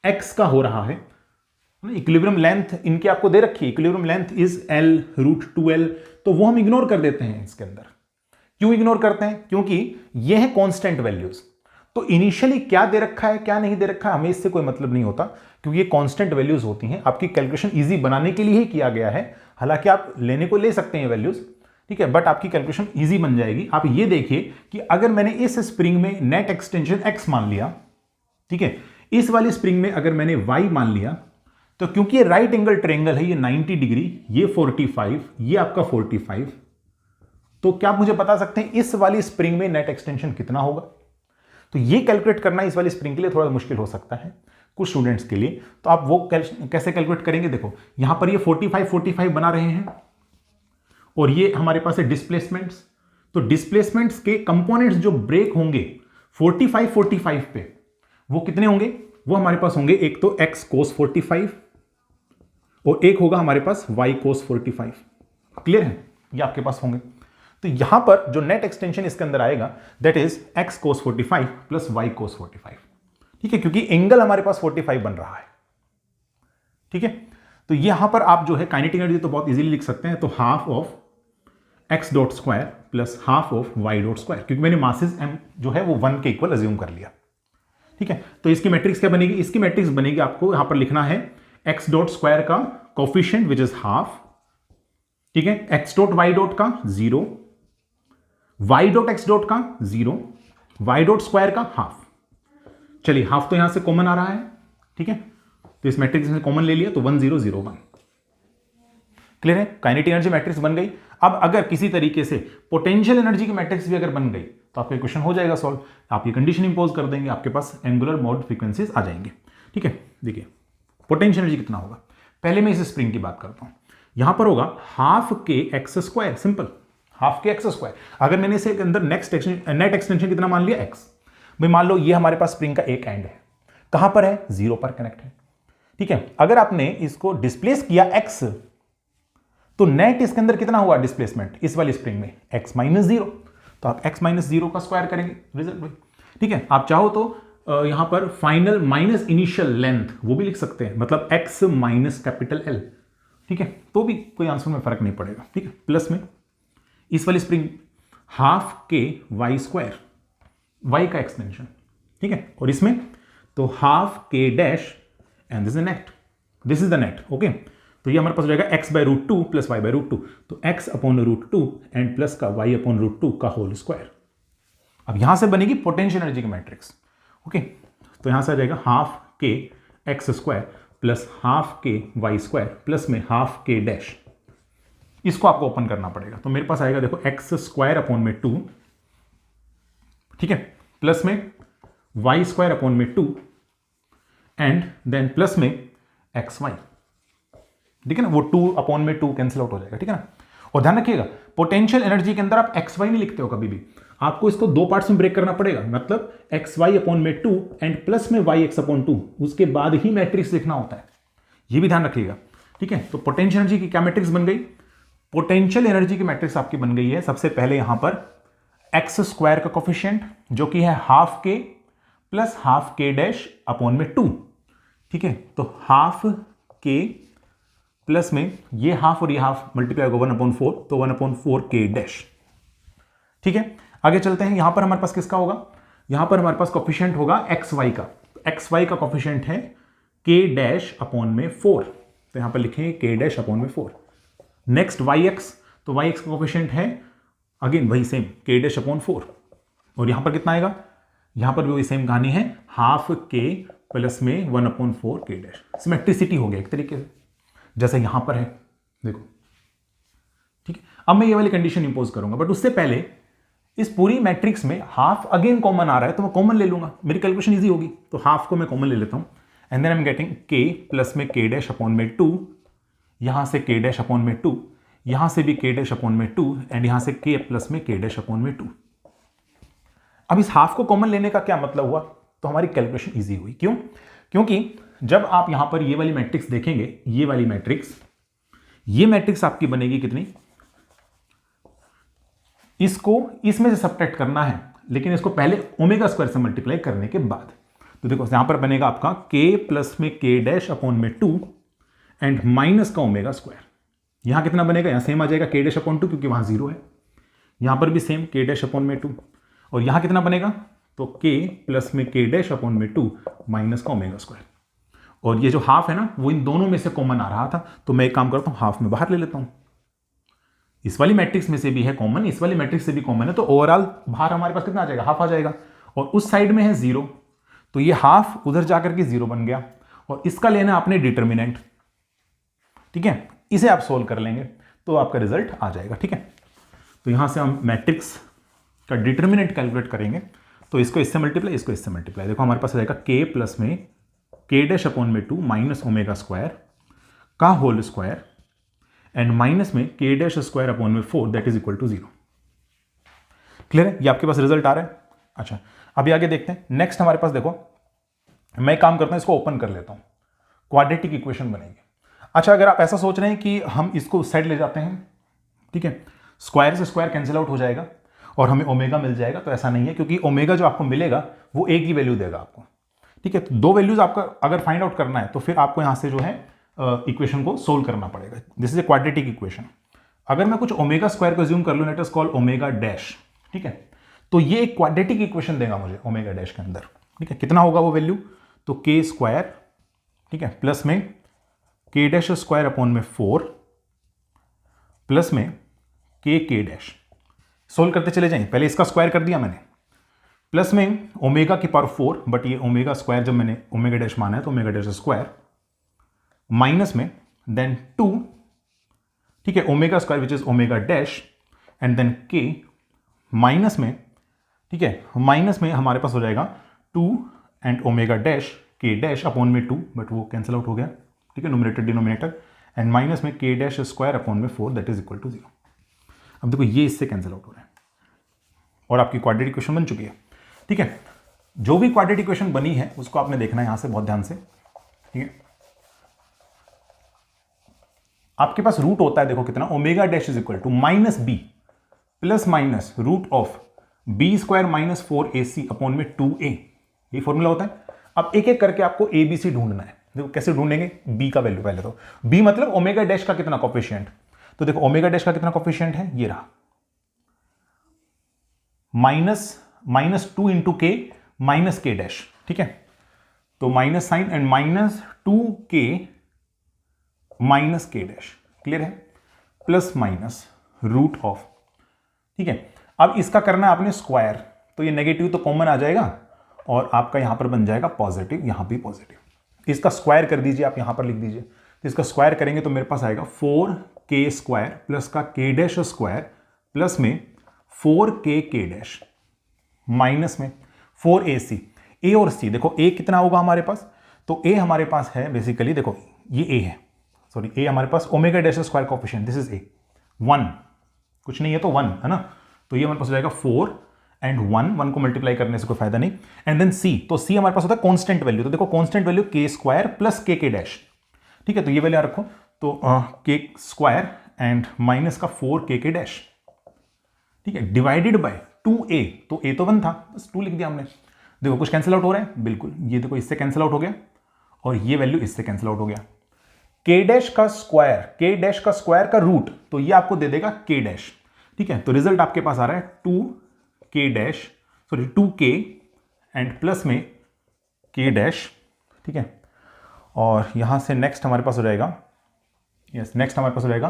x का हो रहा है, इक्विलिब्रियम लेंथ इनकी आपको दे रखी है, इक्विलिब्रियम लेंथ इज L√2L, तो वो हम इग्नोर कर देते हैं इसके अंदर। क्यों इग्नोर करते हैं, क्योंकि ये है कांस्टेंट वैल्यूज। तो इनिशियली क्या दे रखा है क्या नहीं दे रखा है हमें इससे कोई मतलब नहीं होता, क्योंकि ये कांस्टेंट वैल्यूज होती हैं। आपकी कैलकुलेशन इजी बनाने के लिए ही किया गया है, हालांकि आप लेने को ले सकते हैं वैल्यूज, ठीक है, बट आपकी कैलकुलेशन इजी बन जाएगी। आप ये देखिए कि अगर मैंने इस स्प्रिंग में नेट एक्सटेंशन x मान लिया, ठीक है, इस वाली स्प्रिंग में अगर मैंने y मान लिया, तो क्योंकि ये राइट एंगल ट्रायंगल है, ये 90 डिग्री, ये 45, ये आपका 45, तो क्या आप मुझे बता सकते हैं इस वाली स्प्रिंग में नेट एक्सटेंशन कितना होगा। तो ये कैलकुलेट करना इस वाली स्प्रिंग के लिए थोड़ा मुश्किल हो सकता है कुछ स्टूडेंट्स के लिए, तो आप वो कैसे कैलकुलेट करेंगे। देखो यहां पर ये 45 बना रहे हैं और ये हमारे पास है डिस्प्लेसमेंट्स, तो डिस्प्लेसमेंट्स के कंपोनेंट्स जो ब्रेक होंगे 45 पे, वो कितने होंगे, वो हमारे पास होंगे एक तो x cos 45 और एक होगा हमारे पास y cos 45। क्लियर है, ये आपके पास होंगे। तो यहां पर जो नेट एक्सटेंशन इसके अंदर आएगा that is x cos 45 plus y cos 45। ठीक है, क्योंकि एंगल हमारे पास 45 बन रहा है। ठीक है, तो यहां पर आप जो है काइनेटिक एनर्जी तो बहुत इजीली लिख सकते हैं, तो half of x dot square plus half of y dot square, क्योंकि मैंने मासेस m जो है वो 1 के इक्वल अज्यूम कर लिया। ठीक है, तो इसकी मैट्रिक्स क्या बनेगी, इसकी मैट्रिक्स बनेगी, आपको यहां पर लिखना है x डॉट स्क्वायर का कोफिशिएंट विच इज हाफ, ठीक है, x डॉट y डॉट का 0, y डॉट x डॉट का 0, y डॉट स्क्वायर का हाफ। चलिए हाफ तो यहां से कॉमन आ रहा है, ठीक है, तो इस मैट्रिक्स से कॉमन ले लिया तो 1 0 0 1। क्लियर है? काइनेटिक एनर्जी मैट्रिक्स बन गई। अब अगर किसी तरीके से पोटेंशियल एनर्जी की मैट्रिक्स भी अगर बन गई तो आपका क्वेश्चन हो जाएगा सॉल्व। आप ये कंडीशन इंपोज कर देंगे, आपके पास एंगुलर मोड फ्रीक्वेंसीज आ जाएंगे। ठीक है, देखिए पोटेंशियल एनर्जी कितना होगा। पहले मैं इस स्प्रिंग की बात करता हूं। यहां पर होगा हाफ के एक्स स्क्वायर, सिंपल हाफ के एक्स स्क्वायर। अगर मैंने इसे अंदर नेट एक्सटेंशन कितना मान लिया एक्स, भाई मान लो ये हमारे पास स्प्रिंग का एक एंड है, कहां पर है? 0 पर कनेक्ट है। ठीक है, अगर आपने इसको डिस्प्लेस किया एक्स तो नेट इसके अंदर कितना हुआ डिस्प्लेसमेंट इस वाली स्प्रिंग में? x minus 0। तो आप x माइनस 0 का स्क्वायर करेंगे रिजल्ट में। ठीक है, आप चाहो तो यहां पर फाइनल माइनस इनिशियल लेंथ वो भी लिख सकते हैं, मतलब x माइनस कैपिटल L। ठीक है, तो भी कोई आंसर में फर्क नहीं पड़ेगा। ठीक है, प्लस में इस वाली spring half k y square, y का एक्सटेंशन। ठीक है, और इसमें तो half k dash and this is net, this is the net. Okay, तो ये हमारे पास हो जाएगा x by root 2 plus y by root 2, तो x upon root 2 and plus का y अपॉन रूट 2 का होल स्क्वायर। अब यहां से बनेगी पोटेंशियल एनर्जी की मैट्रिक्स। ओके, तो यहां से आ जाएगा हाफ के x square plus half k y square plus में हाफ के डैश। इसको आपको ओपन करना पड़ेगा, तो मेरे पास आएगा देखो एक्स स्क्वायर अपॉन में 2, ठीक है, प्लस में वाई स्क्वायर अपॉन में 2 एंड देन प्लस में एक्स वाई। ठीक है ना, वो 2 अपॉन में 2 कैंसिल आउट हो जाएगा। ठीक है ना, और ध्यान रखिएगा पोटेंशियल एनर्जी के अंदर आप एक्स वाई नहीं लिखते हो कभी भी, आपको इसको दो पार्ट्स में ब्रेक करना पड़ेगा, मतलब एक्स वाई अपॉन में 2 एंड प्लस में वाई एक्स अपॉन 2, उसके बाद ही मैट्रिक्स लिखना होता है, ये भी ध्यान रखिएगा। ठीक है, तो पोटेंशियल एनर्जी की क्या मैट्रिक्स बन गई? पोटेंशियल एनर्जी की मैट्रिक्स आपकी बन गई है सबसे पहले यहां पर एक्स स्क्वायर का कोफिशिएंट जो कि है हाफ के plus half k dash upon में 2। ठीक है, तो हाफ के प्लस में ये हाफ और ये हाफ मल्टीप्लाई होगा 1/4, तो 1/4 के डैश। ठीक है, आगे चलते हैं। यहां पर हमारे पास किसका होगा? यहां पर हमारे पास कोफिशिएंट होगा एक्स वाई का। एक्स वाई का कोफिशिएंट है के डैश अपॉन में 4, तो यहां पर लिखेंगे के डैश अपॉन में 4। नेक्स्ट वाई एक्स, तो वाई एक्स का कोफिशिएंट है अगेन वही सेम के डैश अपॉन 4, और यहां पर कितना आएगा? यहां पर भी वही सेम कहानी है, हाफ के प्लस में 1/4 के डैश। सिमेट्रिसिटी हो गया एक तरीके से, जैसे यहां पर है देखो। ठीक है, अब मैं ये वाली कंडीशन इंपोज करूंगा, बट उससे पहले इस पूरी मैट्रिक्स में हाफ अगेन कॉमन आ रहा है, तो मैं कॉमन ले लूंगा, मेरी कैलकुलेशन इजी होगी। तो हाफ को मैं कॉमन ले लेता हूं and then I am getting k plus में के डैश अपॉन में 2, यहां से के डैश अपॉन में 2, यहां से भी के डैश अपॉन में 2 एंड यहां से के प्लस में के डैश अपॉन में 2। अब इस हाफ को कॉमन लेने का क्या मतलब हुआ? तो हमारी कैलकुलेशन इजी हुई। क्यों? क्योंकि जब आप यहां पर ये वाली मैट्रिक्स देखेंगे, ये वाली मैट्रिक्स, ये मैट्रिक्स आपकी बनेगी कितनी? इसको इसमें से सब्ट्रैक्ट करना है, लेकिन इसको पहले ओमेगा स्क्वायर से मल्टीप्लाई करने के बाद। तो देखो यहां पर बनेगा आपका के प्लस में के डैश अपॉन में 2 एंड माइनस का ओमेगा स्क्वायर। यहां कितना बनेगा? यहां सेम आ जाएगा के डैश अपॉन 2 क्योंकि वहां 0 है, यहां पर भी सेम के डैश अपॉन में 2, और यहां कितना बनेगा? तो के प्लस में के डैश अपॉन में 2 माइनस का ओमेगा स्क्वायर। और ये जो हाफ है ना, वो इन दोनों में से कॉमन आ रहा था, तो मैं एक काम करता हूं, हाफ में बाहर ले लेता हूं। इस वाली मैट्रिक्स में से भी है कॉमन, इस वाली मैट्रिक्स से भी कॉमन है, तो ओवरऑल बाहर हमारे पास कितना आ जाएगा? हाफ आ जाएगा। और उस साइड में है 0, तो ये हाफ उधर जाकर के 0 बन गया, और इसका लेना आपने डिटर्मिनेंट। ठीक है, इसे आप सोल्व कर लेंगे तो आपका रिजल्ट आ जाएगा। ठीक है, तो यहां से हम मैट्रिक्स का डिटर्मिनेंट कैलकुलेट करेंगे, तो इसको इससे मल्टीप्लाई, इसको इससे मल्टीप्लाई। देखो हमारे पास आ जाएगा के प्लस में के डैश अपॉन में 2 माइनस ओमेगा स्क्वायर का होल स्क्वायर एंड माइनस में के डैश स्क्वायर अपॉन में 4 that is equal to 0। Clear है? ये आपके पास रिजल्ट आ रहा है। अच्छा, अभी आगे देखते हैं। नेक्स्ट हमारे पास देखो, मैं काम करता हूं, इसको ओपन कर लेता हूं, क्वाड्रेटिक इक्वेशन बनेगी। अच्छा, अगर आप ऐसा सोच रहे हैं कि हम इसको उस साइड ले जाते हैं, ठीक है, स्क्वायर से स्क्वायर कैंसिल आउट हो जाएगा और हमें ओमेगा मिल जाएगा, तो ऐसा नहीं है, क्योंकि ओमेगा जो आपको मिलेगा वो एक ही वैल्यू देगा आपको। ठीक है, तो दो वैल्यूज आपका अगर फाइंड आउट करना है तो फिर आपको यहां से जो है इक्वेशन को सोल्व करना पड़ेगा। This is a quadratic equation. अगर मैं कुछ ओमेगा स्क्वायर को अज्यूम कर लूं, late us call omega dash, ठीक है, तो ये एक क्वाड्रेटिक इक्वेशन देगा मुझे ओमेगा डैश के अंदर। ठीक है, कितना होगा वो वैल्यू? तो के स्क्वायर, ठीक है, प्लस में के डैश स्क्वायर अपॉन में 4 प्लस में के डैश। सोल्व करते चले जाएं, पहले इसका स्क्वायर कर दिया मैंने, प्लस में ओमेगा की पावर 4, बट ये ओमेगा स्क्वायर जब मैंने ओमेगा डैश माना है तो ओमेगा डैश स्क्वायर, माइनस में देन 2 ठीक है, omega square which is omega dash and then k minus में, ठीक है, माइनस में हमारे पास हो जाएगा 2 एंड ओमेगा डैश के डैश अपॉन में 2, बट वो कैंसिल आउट हो गया, ठीक है, नोमिनेटर डिनोमिनेटर, एंड माइनस में के डैश स्क्वायर अपॉन में 4 दैट इज इक्वल टू 0। अब देखो ये इससे कैंसिल आउट हो रहा है और आपकी क्वाड्रेटिक इक्वेशन बन चुकी है, ठीक है। जो भी क्वाड्रेटिक इक्वेशन बनी है उसको आपने देखना है यहां से बहुत ध्यान से, ठीक है। आपके पास रूट होता है, देखो कितना, omega dash is equal to minus b plus minus root of b square minus 4ac upon में 2a, ये फॉर्मूला होता है। अब एक एक करके आपको ए बी सी ढूंढना है। देखो कैसे ढूंढेंगे, बी का वैल्यू पहले, तो बी मतलब ओमेगा डैश का कितना कोफिशिएंट, तो देखो ओमेगा डैश का कितना कोफिशिएंट है, ये रहा, minus 2 into k minus k dash, ठीक है, तो minus sign and minus 2k minus k dash, clear है, प्लस माइनस रूट ऑफ, ठीक है। अब इसका करना है आपने स्क्वायर, तो ये नेगेटिव तो कॉमन आ जाएगा और आपका यहां पर बन जाएगा पॉजिटिव, यहां भी पॉजिटिव, इसका स्क्वायर कर दीजिए, आप यहां पर लिख दीजिए, तो इसका स्क्वायर करेंगे तो मेरे पास आएगा 4k स्क्वायर प्लस का k डैश स्क्वायर प्लस में 4k के डैश माइनस में 4ac, a और c, देखो a कितना होगा हमारे पास, तो a हमारे पास है बेसिकली, देखो ये a है, सॉरी a हमारे पास omega dash square coefficient, this is a 1, कुछ नहीं है तो 1 है ना, तो ये हमारे पास हो जाएगा 4 एंड 1 को मल्टीप्लाई करने से कोई फायदा नहीं, एंड देन c, तो c हमारे पास होता है कांस्टेंट वैल्यू, तो देखो constant value k square plus k dash, ठीक है, तो ये वैल्यू रखो, तो k स्क्वायर एंड माइनस का 4k डैश, ठीक है, डिवाइडेड बाय 2a, तो a तो 1 था, बस 2 लिख दिया हमने। देखो कुछ कैंसिल आउट हो रहा है, बिल्कुल, ये देखो इससे कैंसिल आउट हो गया और ये वैल्यू इससे कैंसिल आउट हो गया, k डैश का स्क्वायर का रूट, तो ये आपको दे देगा k डैश, ठीक है, तो रिजल्ट आपके पास आ रहा है 2k dash, sorry 2k and plus में k डैश, ठीक है, और यहां से नेक्स्ट हमारे पास हो जाएगा, यस नेक्स्ट हमारे पास हो जाएगा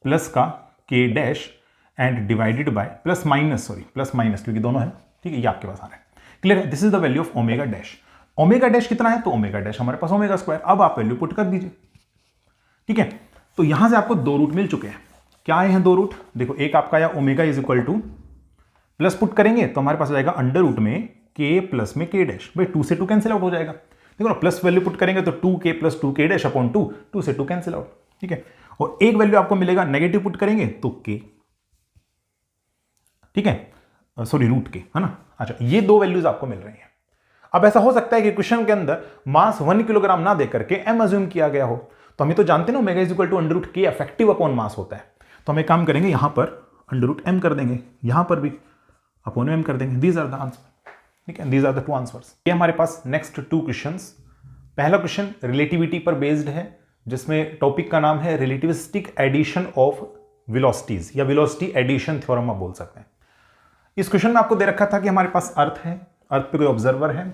प्लस का k dash and divided by plus minus क्योंकि दोनों है, ठीक है, ये आपके पास आ रहा है, क्लियर है, this is the value of omega dash. Omega dash कितना है, तो ओमेगा डैश हमारे पास ओमेगा स्क्वायर, अब आप वैल्यू पुट कर दीजिए, ठीक है, तो यहां से आपको 2 रूट मिल चुके हैं, क्या आए हैं 2 रूट, देखो एक आपका आया omega is equal to, plus put करेंगे तो हमारे पास आ जाएगा अंडर रूट में k प्लस में k डैश, भाई 2 से 2 कैंसिल आउट हो जाएगा, देखो ना, प्लस वैल्यू पुट करेंगे तो 2k plus 2k dash upon 2 से 2 कैंसिल आउट, ठीक है, और एक वैल्यू आपको मिलेगा नेगेटिव पुट करेंगे तो k, ठीक है, सॉरी रूट के, है ना, अच्छा, ये 2 वैल्यूज आपको मिल रही हैं। अब ऐसा हो सकता है कि क्वेश्चन के अंदर मास 1 किलोग्राम ना देकर के m अज्यूम किया गया हो, तो हम तो जानते हैं ना omega is equal to under root k effective upon mass होता है, तो हम एक काम करेंगे, यहां पर अंडर रूट m कर देंगे, यहां पर भी अपॉन m कर देंगे, दीज आर द आंसर, ठीक है, दीज आर द 2 आंसर्स। ये हमारे पास नेक्स्ट 2 क्वेश्चंस, पहला क्वेश्चन रिलेटिविटी पर बेस्ड है, जिसमें टॉपिक का नाम है रिलेटिविस्टिक एडिशन ऑफ वेलोसिटीज या वेलोसिटी एडिशन थ्योरम आप बोल सकते हैं। इस क्वेश्चन में आपको दे रखा था कि हमारे पास अर्थ है, अर्थ पे कोई ऑब्जर्वर है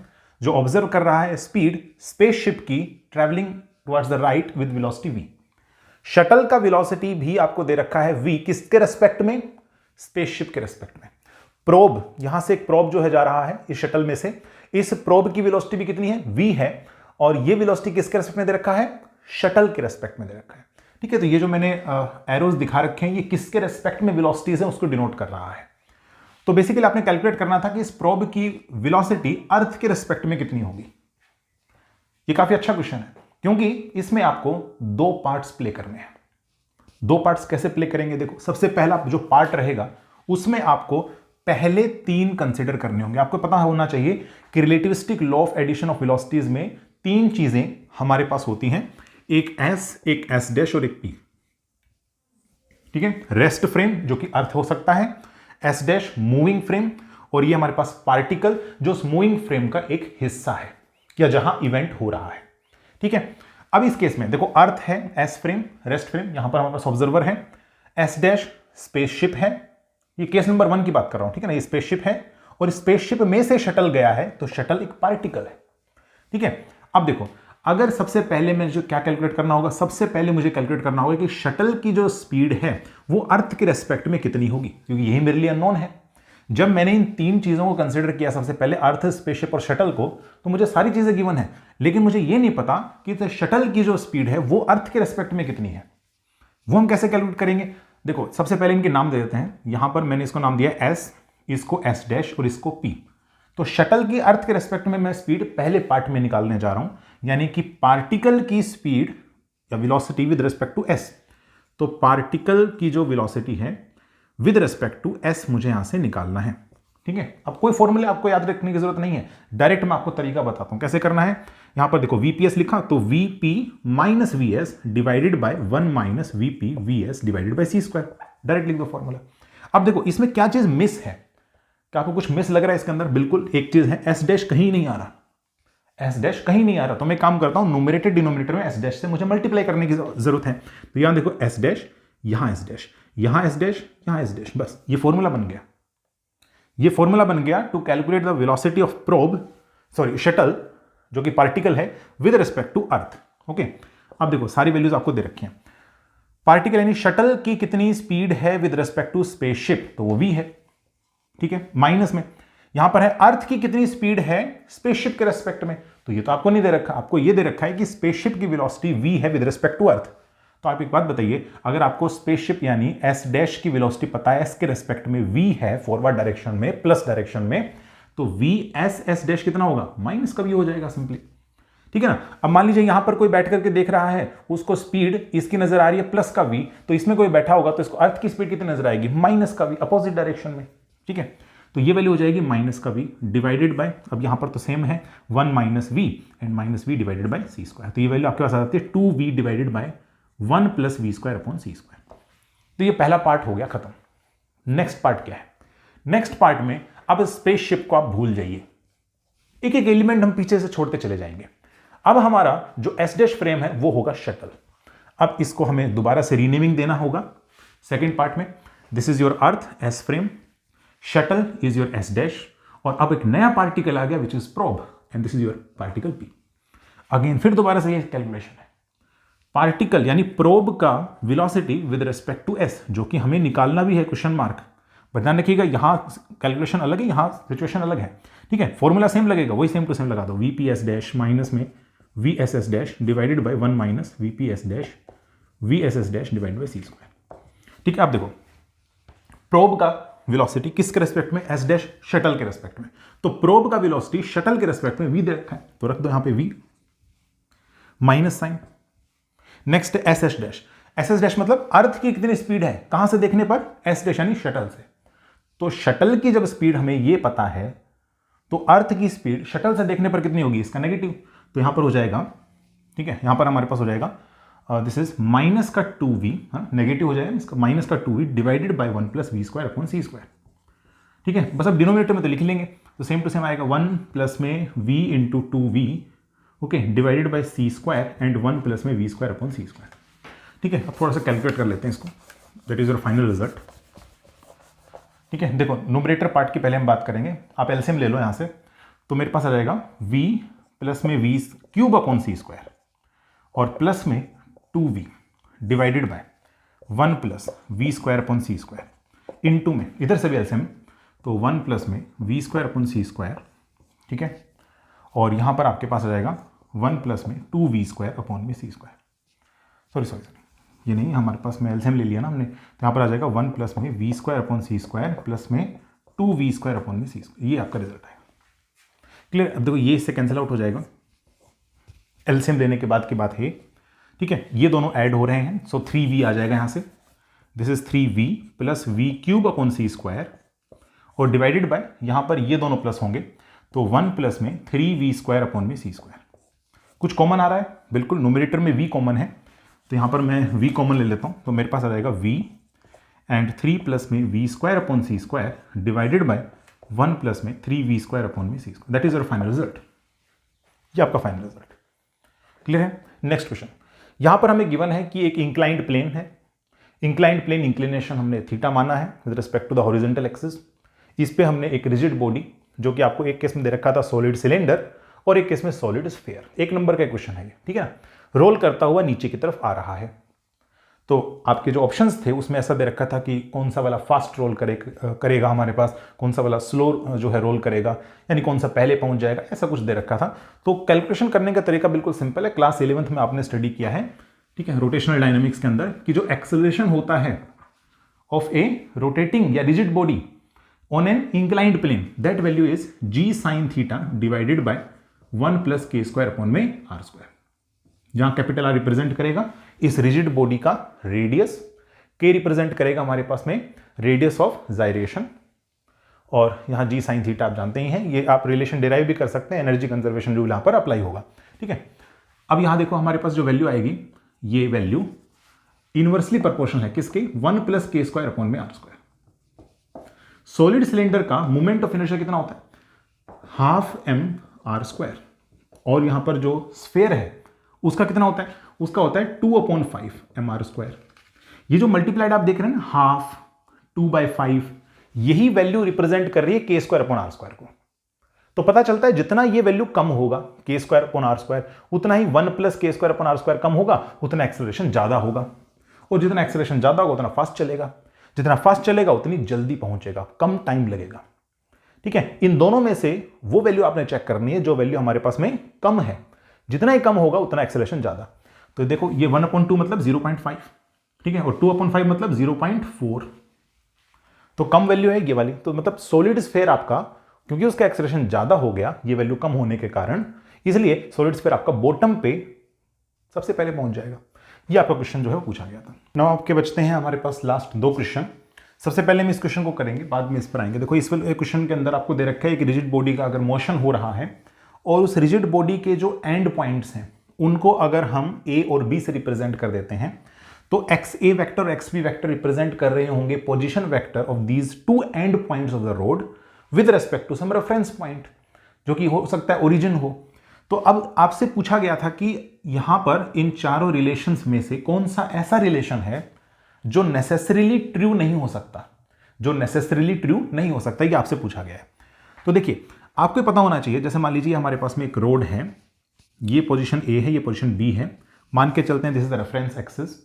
जो ऑब्जर्व कर रहा है स्पीड स्पेसशिप की travelling towards the right with velocity v। Shuttle का वेलोसिटी भी आपको दे रखा है v, किसके रेस्पेक्ट में, स्पेसशिप के रेस्पेक्ट में। प्रोब, यहां से एक प्रोब जो है जा रहा है इस शटल में से, इस प्रोब की वेलोसिटी भी कितनी है, v है, और ये वेलोसिटी किसके रेस्पेक्ट में दे रखा है, शटल के रेस्पेक्ट में दे रखा है, ठीक है, तो ये जो मैंने एरोज दिखा रखे हैं ये किसके रेस्पेक्ट में वेलोसिटीज है उसको डिनोट कर रहा है। तो बेसिकली आपने कैलकुलेट करना था कि इस प्रोब की वेलोसिटी अर्थ के रेस्पेक्ट में कितनी होगी। ये काफी अच्छा क्वेश्चन है क्योंकि इसमें आपको 2 पार्ट्स प्ले करने हैं। 2 पार्ट्स कैसे प्ले करेंगे, देखो सबसे पहला जो पार्ट रहेगा उसमें आपको पहले 3 कंसिडर करने होंगे। आपको पता होना चाहिए कि relativistic law of addition of velocities में 3 चीजें हमारे पास होती हैं, एक s, एक s डैश और एक p, ठीक है। रेस्ट फ्रेम जो कि अर्थ हो सकता है, एस डैश मूविंग फ्रेम, और ये हमारे पास पार्टिकल जो उस मूविंग फ्रेम का एक हिस्सा है या जहां इवेंट हो रहा है, ठीक है। अब इस केस में देखो अर्थ है, एस फ्रेम रेस्ट फ्रेम, यहां पर हमारे पास ऑब्जर्वर है, एस डैश स्पेसशिप है, ये केस नंबर 1 की बात कर रहा हूं, ठीक है ना, ये स्पेसशिप है और स्पेसशिप में से शटल गया है, तो शटल एक पार्टिकल है, ठीक है। अब देखो अगर सबसे पहले मैं जो क्या कैलकुलेट करना होगा, सबसे पहले मुझे कैलकुलेट करना होगा कि शटल की जो स्पीड है वो अर्थ के रेस्पेक्ट में कितनी होगी, क्योंकि यही मेरे लिए अननोन है। जब मैंने इन 3 चीजों को कंसीडर किया, सबसे पहले अर्थ, स्पेसशिप और शटल को, तो मुझे सारी चीजें गिवन है, लेकिन मुझे ये नहीं पता कि शटल की जो स्पीड है वो अर्थ के रेस्पेक्ट में कितनी है, वो हम कैसे कैलकुलेट करेंगे? देखो सबसे पहले इनके नाम दे देते हैं। यहां पर मैंने इसको नाम दिया एस, इसको एस डैश और इसको पी। तो शटल की अर्थ के रेस्पेक्ट में मैं स्पीड पहले पार्ट में निकालने जा रहा हूं, यानी कि पार्टिकल की स्पीड या velocity with respect to S. तो पार्टिकल की जो वेलोसिटी है विद रिस्पेक्ट टू एस मुझे यहां से निकालना है। ठीक है, अब कोई फॉर्मूले आपको याद रखने की जरूरत नहीं है, डायरेक्ट मैं आपको तरीका बताता हूं कैसे करना है। यहां पर देखो वीपीएस लिखा, तो VP minus VS divided by 1 minus VP VS divided by C square, direct लिख दो फॉर्मूला। अब देखो इसमें क्या चीज मिस है, क्या आपको कुछ मिस लग रहा है इसके अंदर? बिल्कुल एक चीज है, एस डैश कहीं नहीं आ रहा, एस डैश कहीं नहीं आ रहा। तो मैं काम करता हूं, न्यूमरेटर डिनोमिनेटर में एस डैश से मुझे मल्टीप्लाई करने की जरूरत है। तो यहां देखो एस डैश, यहां एस डैश, यहां एस डैश, यहां एस डैश, बस ये फॉर्मूला बन गया। ये फॉर्मूला बन गया to calculate the velocity of shuttle, जो कि पार्टिकल है, with respect to earth. Okay, अब देखो सारी वैल्यूज आपको दे रखी हैं। पार्टिकल यानी शटल की कितनी स्पीड है विद रिस्पेक्ट टू स्पेसशिप, तो वो v है। ठीक है, माइनस में यहां पर है अर्थ की कितनी स्पीड है स्पेसशिप के रेस्पेक्ट में, तो ये तो आपको नहीं दे रखा, आपको ये दे रखा है कि स्पेसशिप की वेलोसिटी v है विद रिस्पेक्ट टू अर्थ। तो आप एक बात बताइए, अगर आपको स्पेसशिप यानी एस डैश की वेलोसिटी पता है, एस के रेस्पेक्ट में v है फॉरवर्ड डायरेक्शन में प्लस डायरेक्शन में, तो v एस डैश कितना होगा? माइनस का v हो जाएगा सिंपली। ठीक है ना। अब मान लीजिए यहां पर कोई बैठ करके देख रहा है, उसको स्पीड इसकी नजर आ रही है प्लस का v, तो इसमें कोई बैठा होगा तो इसको अर्थ की स्पीड कितनी नजर आएगी? माइनस का v, अपोजिट डायरेक्शन में। ठीक है, तो ये वैल्यू हो जाएगी माइनस का v डिवाइडेड बाय, अब यहां पर तो सेम है 1 minus v and minus v divided by C square. तो ये वैल्यू आपके पास आ जाती है 2v divided by 1 plus V square upon C square. तो ये पहला पार्ट हो गया खत्म। नेक्स्ट पार्ट क्या है? नेक्स्ट पार्ट में अब स्पेसशिप को आप भूल जाइए, एक एक एलिमेंट हम पीछे से छोड़ते चले जाएंगे। अब हमारा जो एस डैश फ्रेम है वो होगा शटल। अब इसको हमें दोबारा से रीनेमिंग देना होगा सेकेंड पार्ट में। This is your earth S frame, shuttle is your S dash, और अब एक नया पार्टिकल आ गया which is probe and this is your particle P. Again फिर दोबारा से ये कैलकुलेशन है, पार्टिकल यानी प्रोब का velocity with respect to S, जो कि हमें निकालना भी है क्वेश्चन मार्क। ध्यान रखिएगा, यहां कैलकुलेशन अलग है, यहां सिचुएशन अलग है। ठीक है, फॉर्मूला सेम लगेगा, वही सेम टू सेम लगा दो, वीपी एस डैश माइनस में V S S dash divided by 1 minus VP S dash V S S dash divided by C square. ठीक है, अब देखो प्रोब का वेलोसिटी किसके रेस्पेक्ट में? एस डैश, शटल के रेस्पेक्ट में। तो प्रोब का वेलोसिटी शटल के रेस्पेक्ट में वी दे रखा है, तो रख दो यहां पे V minus sign. Next S S dash, S S dash मतलब अर्थ की कितनी स्पीड है, कहां से देखने पर? एस डैश यानी शटल से। तो शटल की जब स्पीड हमें यह पता है, तो अर्थ की स्पीड शटल से देखने पर कितनी होगी? इसका नेगेटिव। तो यहां पर हो जाएगा, ठीक है, यहां पर हमारे पास हो जाएगा दिस इज माइनस का 2v, नेगेटिव हो जाएगा इसका, माइनस का 2v divided by 1 plus V square upon C square. ठीक है, बस अब डिनोमिनेटर में तो लिख लेंगे, तो सेम टू सेम आएगा 1 प्लस में v into 2v, okay, divided by C square and 1 plus में we square upon C square. ठीक है, अब थोड़ा सा कैलकुलेट कर लेते हैं इसको, that is your final result. ठीक है, देखो न्यूमरेटर पार्ट की पहले हम बात करेंगे, आप एलसीएम ले लो यहां से, तो मेरे पास आ जाएगा v प्लस में वी क्यूब अपॉन सी स्क्वायर और प्लस में 2v divided by 1 plus V square upon C square into में इधर से भी एलसीएम, तो 1 प्लस में we square upon C square. ठीक है, और यहां पर आपके पास आ जाएगा 1 प्लस में 2v स्क्वायर अपॉन में सी स्क्वायर। सॉरी ये नहीं, हमारे पास में एलसीएम ले लिया ना हमने, तो यहाँ पर आ जाएगा 1 प्लस में we square upon C square plus में 2v स्क्वायर अपॉन में सी स्क्वायर। ये आपका रिजल्ट आएगा। क्लियर? अब देखो ये इससे कैंसिल आउट हो जाएगा, एलसीएम लेने के बाद की बात है। ठीक है, ये दोनों ऐड हो रहे हैं, सो 3v आ जाएगा यहाँ से, this is 3v plus V cube upon C square और डिवाइडेड बाय, यहाँ पर ये दोनों प्लस होंगे, तो 1 प्लस में 3v स्क्वायर अपॉन में सी स्क्वायर। कुछ कॉमन आ रहा है? बिल्कुल, न्यूमरेटर में v कॉमन है, तो यहाँ पर मैं v कॉमन ले लेता हूँ, तो मेरे पास आ जाएगा v एंड 3 प्लस में we square upon C square divided by 1 plus में 3v स्क्वायर अपॉन में c square. That is your final result. ये आपका फाइनल रिजल्ट। क्लियर है? नेक्स्ट क्वेश्चन, यहाँ पर हमें गिवन है कि एक इंक्लाइंड प्लेन है, इंक्लाइंड प्लेन इंक्लिनेशन हमने थीटा माना है with respect to the horizontal axis. इस पे हमने एक रिजिड बॉडी, जो कि आपको एक केस में दे रखा था सॉलिड सिलेंडर और एक केस में सॉलिड स्फीयर, 1 नंबर का क्वेश्चन है ये। ठीक है, रोल करता हुआ नीचे की तरफ आ रहा है। तो आपके जो ऑप्शंस थे उसमें ऐसा दे रखा था कि कौन सा वाला फास्ट रोल करेगा हमारे पास, कौन सा वाला स्लो जो है रोल करेगा, यानी कौन सा पहले पहुंच जाएगा, ऐसा कुछ दे रखा था। तो कैलकुलेशन करने का तरीका बिल्कुल सिंपल है, क्लास 11th में आपने स्टडी किया है ठीक है, रोटेशनल डायनामिक्स के अंदर कि जो एक्सेलरेशन होता है ऑफ ए रोटेटिंग या rigid body on an inclined plane, that value is g sin theta divided by 1 plus K square upon में आर स्क्वायर, जहां कैपिटल आर रिप्रेजेंट करेगा इस रिजिड बॉडी का रेडियस, के रिप्रेजेंट करेगा हमारे पास में radius of gyration, और यहां जी साइन थीटा आप जानते ही हैं, ये आप रिलेशन डिराइव भी कर सकते हैं, एनर्जी कंजर्वेशन रूल यहां पर अप्लाई होगा। ठीक है, अब यहां देखो हमारे पास जो वैल्यू आएगी, ये वैल्यू इनवर्सली प्रोपोर्शनल है किसके, 1 प्लस के स्क्वायर अपॉन में आर स्क्वायर। सॉलिड सिलेंडर का मोमेंट ऑफ इनर्शिया कितना होता है, हाफ एम आर स्क्वायर, और यहां पर जो स्फेयर है उसका कितना होता है, उसका होता है 2/5 एम आर स्क्वायर। ये जो मल्टीप्लाइड आप देख रहे हैं ना, हाफ 2/5, यही वैल्यू रिप्रेजेंट कर रही है के स्क्वायर अपॉन आर स्क्वायर को। तो पता चलता है जितना ये वैल्यू कम होगा के स्क्वायर अपॉन आर स्क्वायर, उतना ही 1 plus K square upon are square कम होगा, उतना एक्सेलरेशन ज्यादा होगा, और जितना एक्सेलरेशन ज्यादा होगा उतना फास्ट चलेगा, जितना फास्ट चलेगा उतनी जल्दी पहुंचेगा, कम टाइम लगेगा। ठीक है, इन दोनों में से वो वैल्यू आपने चेक करनी है जो वैल्यू हमारे पास में कम है, जितना ही कम होगा उतना एक्सेलरेशन ज्यादा। तो देखो ये 1/2 मतलब 0.5, ठीक है, और 2/5 मतलब 0.4, तो कम वैल्यू है ये वाली। तो मतलब सॉलिड स्फेयर आपका, क्योंकि उसका एक्सेलरेशन ज्यादा हो गया ये वैल्यू कम होने के कारण, इसलिए सॉलिड स्फेयर आपका बॉटम पे सबसे पहले पहुंच जाएगा। ये आपका क्वेश्चन जो है वो पूछा गया था। नाउ आपके बचते हैं हमारे पास लास्ट 2 क्वेश्चन। सबसे पहले हम इस क्वेश्चन को करेंगे, बाद में इस पर आएंगे। देखो इस क्वेश्चन के अंदर आपको दे रखा है कि रिजिड बॉडी का अगर मोशन हो रहा है और उस रिजिड बॉडी के जो एंड पॉइंट्स हैं उनको अगर हम ए और बी से रिप्रेजेंट कर देते हैं, तो एक्स ए वेक्टर और एक्स बी वेक्टर रिप्रेजेंट कर रहे होंगे position vector of these 2 and points of the rod with respect to some reference point, जो कि हो सकता है ओरिजिन हो। तो अब आपसे पूछा गया था कि यहां पर इन चारों रिलेशंस में से कौन सा ऐसा रिलेशन है जो नेसेसरीली ट्रू नहीं हो सकता, जो नेसेसरीली ट्रू नहीं हो सकता, ये आपसे पूछा गया है। तो देखिए आपको पता होना चाहिए, जैसे मान लीजिए हमारे पास में एक रोड है, ये पोजीशन ए है, ये पोजीशन बी है, मान के चलते हैं this is the reference axis.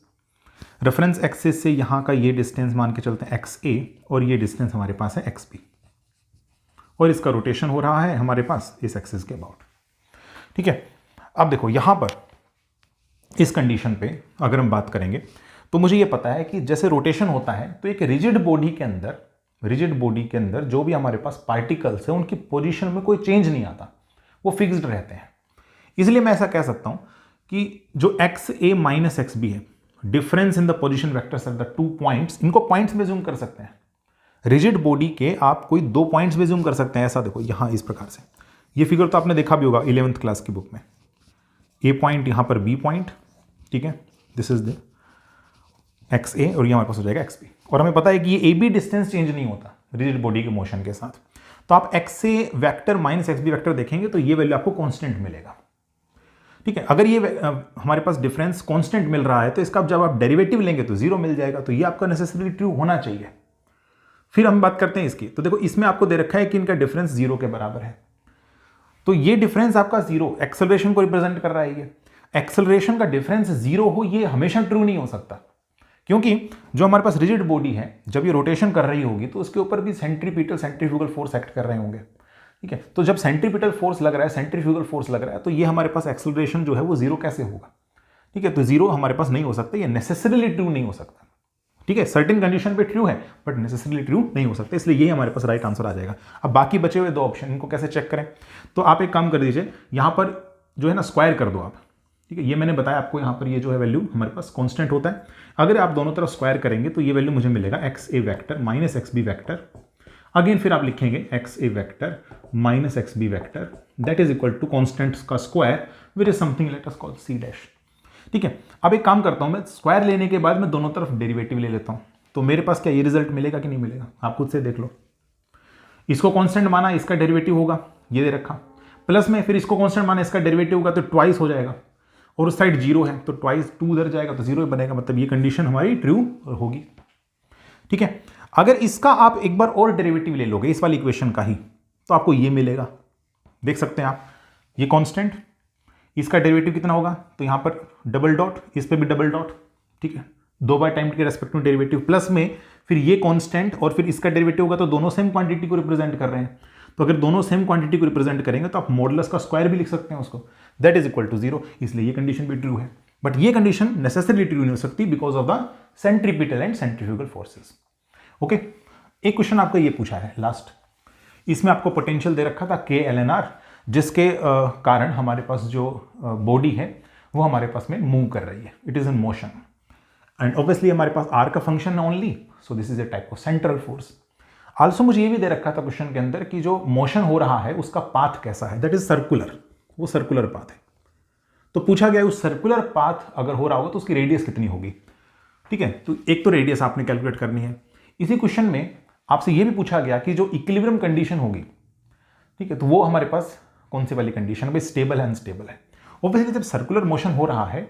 Reference axis से यहां का ये डिस्टेंस मान के चलते हैं एक्स ए, और ये डिस्टेंस हमारे पास है एक्स बी, और इसका रोटेशन हो रहा है हमारे पास इस एक्सिस के अबाउट। ठीक है, अब देखो यहां पर इस कंडीशन पे अगर हम बात करेंगे तो मुझे ये पता है कि जैसे रोटेशन होता है तो एक रिजिड बॉडी के अंदर जो भी हमारे पास पार्टिकल्स है उनकी पोजीशन में कोई चेंज नहीं आता, वो फिक्स्ड रहते हैं। इसलिए मैं ऐसा कह सकता हूं कि जो एक्स ए माइनस एक्स बी है, difference in the position vectors at the 2 points, इनको पॉइंट्स में जूम कर सकते हैं। रिजिड बॉडी के आप कोई 2 पॉइंट्स में जूम कर सकते हैं। ऐसा देखो यहां इस प्रकार से, ये फिगर तो आपने देखा भी होगा 11th क्लास की बुक में, ए पॉइंट यहां पर बी पॉइंट, ठीक है, दिस इज द एक्स ए, और ये हमारे पास हो जाएगा एक्स बी, और हमें पता है कि ये ए बी डिस्टेंस चेंज नहीं होता रिजिड बॉडी के मोशन के साथ। तो आप एक्स ए vector minus x B vector देखेंगे तो ये वैल्यू आपको कांस्टेंट मिलेगा। ठीक है, अगर ये हमारे पास डिफरेंस कांस्टेंट मिल रहा है तो इसका जब आप डेरिवेटिव लेंगे तो 0 मिल जाएगा, तो ये आपका नेसेसरी ट्रू होना चाहिए। फिर हम बात करते हैं इसकी, तो देखो इसमें आपको दे रखा है कि इनका डिफरेंस 0 के बराबर है, तो ये डिफरेंस आपका 0 एक्सेलरेशन को रिप्रेजेंट कर रहा है। ये एक्सेलरेशन का डिफरेंस 0 हो, ये हमेशा ट्रू नहीं हो सकता, क्योंकि जो हमारे पास रिजिड बॉडी है जब ये रोटेशन कर रही होगी तो उसके ऊपर भी सेंट्रीफ्यूगल फोर्स एक्ट कर रहे होंगे। ठीक है, तो जब सेंट्रीपिटल फोर्स लग रहा है, सेंट्रीफ्यूगल फोर्स लग रहा है, तो ये हमारे पास एक्सेलरेशन जो है वो 0 कैसे होगा। ठीक है, तो 0 हमारे पास नहीं हो सकता, ये नेसेसरीली ट्रू नहीं हो सकता। ठीक है, सर्टेन कंडीशन पे ट्रू है बट नेसेसरीली ट्रू नहीं हो सकता, इसलिए ये हमारे पास राइट आंसर आ जाएगा। अब बाकी बचे हुए 2 ऑप्शन, इनको कैसे चेक करें, तो आप एक काम कर दीजिए, यहां पर जो है ना स्क्वायर कर दो आप। ठीक है, ये मैंने बताया आपको, यहां पर ये जो है वैल्यू हमारे पास कांस्टेंट होता है। अगर आप दोनों तरफ स्क्वायर करेंगे तो ये वैल्यू मुझे मिलेगा एक्स ए vector minus x B vector, again फिर आप लिखेंगे x A vector minus x B vector, that is equal to constant का square which is something let us call c dash. ठीक है, अब एक काम करता हूं, मैं स्क्वायर लेने के बाद मैं दोनों तरफ डेरिवेटिव ले लेता हूं, तो मेरे पास क्या ये रिजल्ट मिलेगा कि नहीं मिलेगा, आप खुद से देख लो। इसको कांस्टेंट माना, इसका डेरिवेटिव होगा, ये दे रखा, प्लस में फिर इसको कांस्टेंट माना, इसका डेरिवेटिव होगा तो ट्वाइस हो जाएगा, और उस साइड 0 है तो ट्वाइस 2 उधर जाएगा तो 0 बनेगा, मतलब ये कंडीशन हमारी ट्रू होगी। ठीक है, अगर इसका आप एक बार और डेरिवेटिव ले लोगे इस वाली इक्वेशन का ही, तो आपको ये मिलेगा, देख सकते हैं आप, ये कांस्टेंट, इसका डेरिवेटिव कितना होगा, तो यहां पर डबल डॉट, इस पे भी डबल डॉट। ठीक है, 2 बार टाइम के रेस्पेक्ट में डेरिवेटिव, प्लस में फिर ये कांस्टेंट और फिर इसका डेरिवेटिव होगा, तो दोनों सेम क्वांटिटी को रिप्रेजेंट कर रहे हैं। तो अगर दोनों सेम क्वांटिटी को रिप्रेजेंट करेंगे तो आप मॉडुलस का स्क्वायर भी लिख सकते हैं उसको, दैट इज इक्वल टू 0, इसलिए ये कंडीशन भी ट्रू है। बट ये कंडीशन नेसेसरली ट्रू नहीं हो सकती because of the centripetal and centrifugal forces. Okay, एक क्वेश्चन आपको ये पूछा है लास्ट, इसमें आपको पोटेंशियल दे रखा था KLNR, जिसके कारण हमारे पास जो बॉडी है वो हमारे पास में मूव कर रही है, it is in motion, and obviously हमारे पास R का फंक्शन है only, so this is a type of central force. Also मुझे ये भी दे रखा था क्वेश्चन के अंदर कि जो मोशन हो रहा है उसका पाथ कैसा है, दैट इज सर्कुलर, वो सर्कुलर पाथ है। तो पूछा गया उस सर्कुलर पाथ अगर हो रहा होगा तो उसकी रेडियस कितनी होगी। ठीक है, तो एक तो रेडियस आपने कैलकुलेट करनी है। इसी क्वेश्चन में आपसे ये भी पूछा गया कि जो इक्विलिब्रियम कंडीशन होगी, ठीक है, तो वो हमारे पास कौन सी वाली कंडीशन है भाई, स्टेबल है अनस्टेबल है। ऑब्वियसली जब सर्कुलर मोशन हो रहा है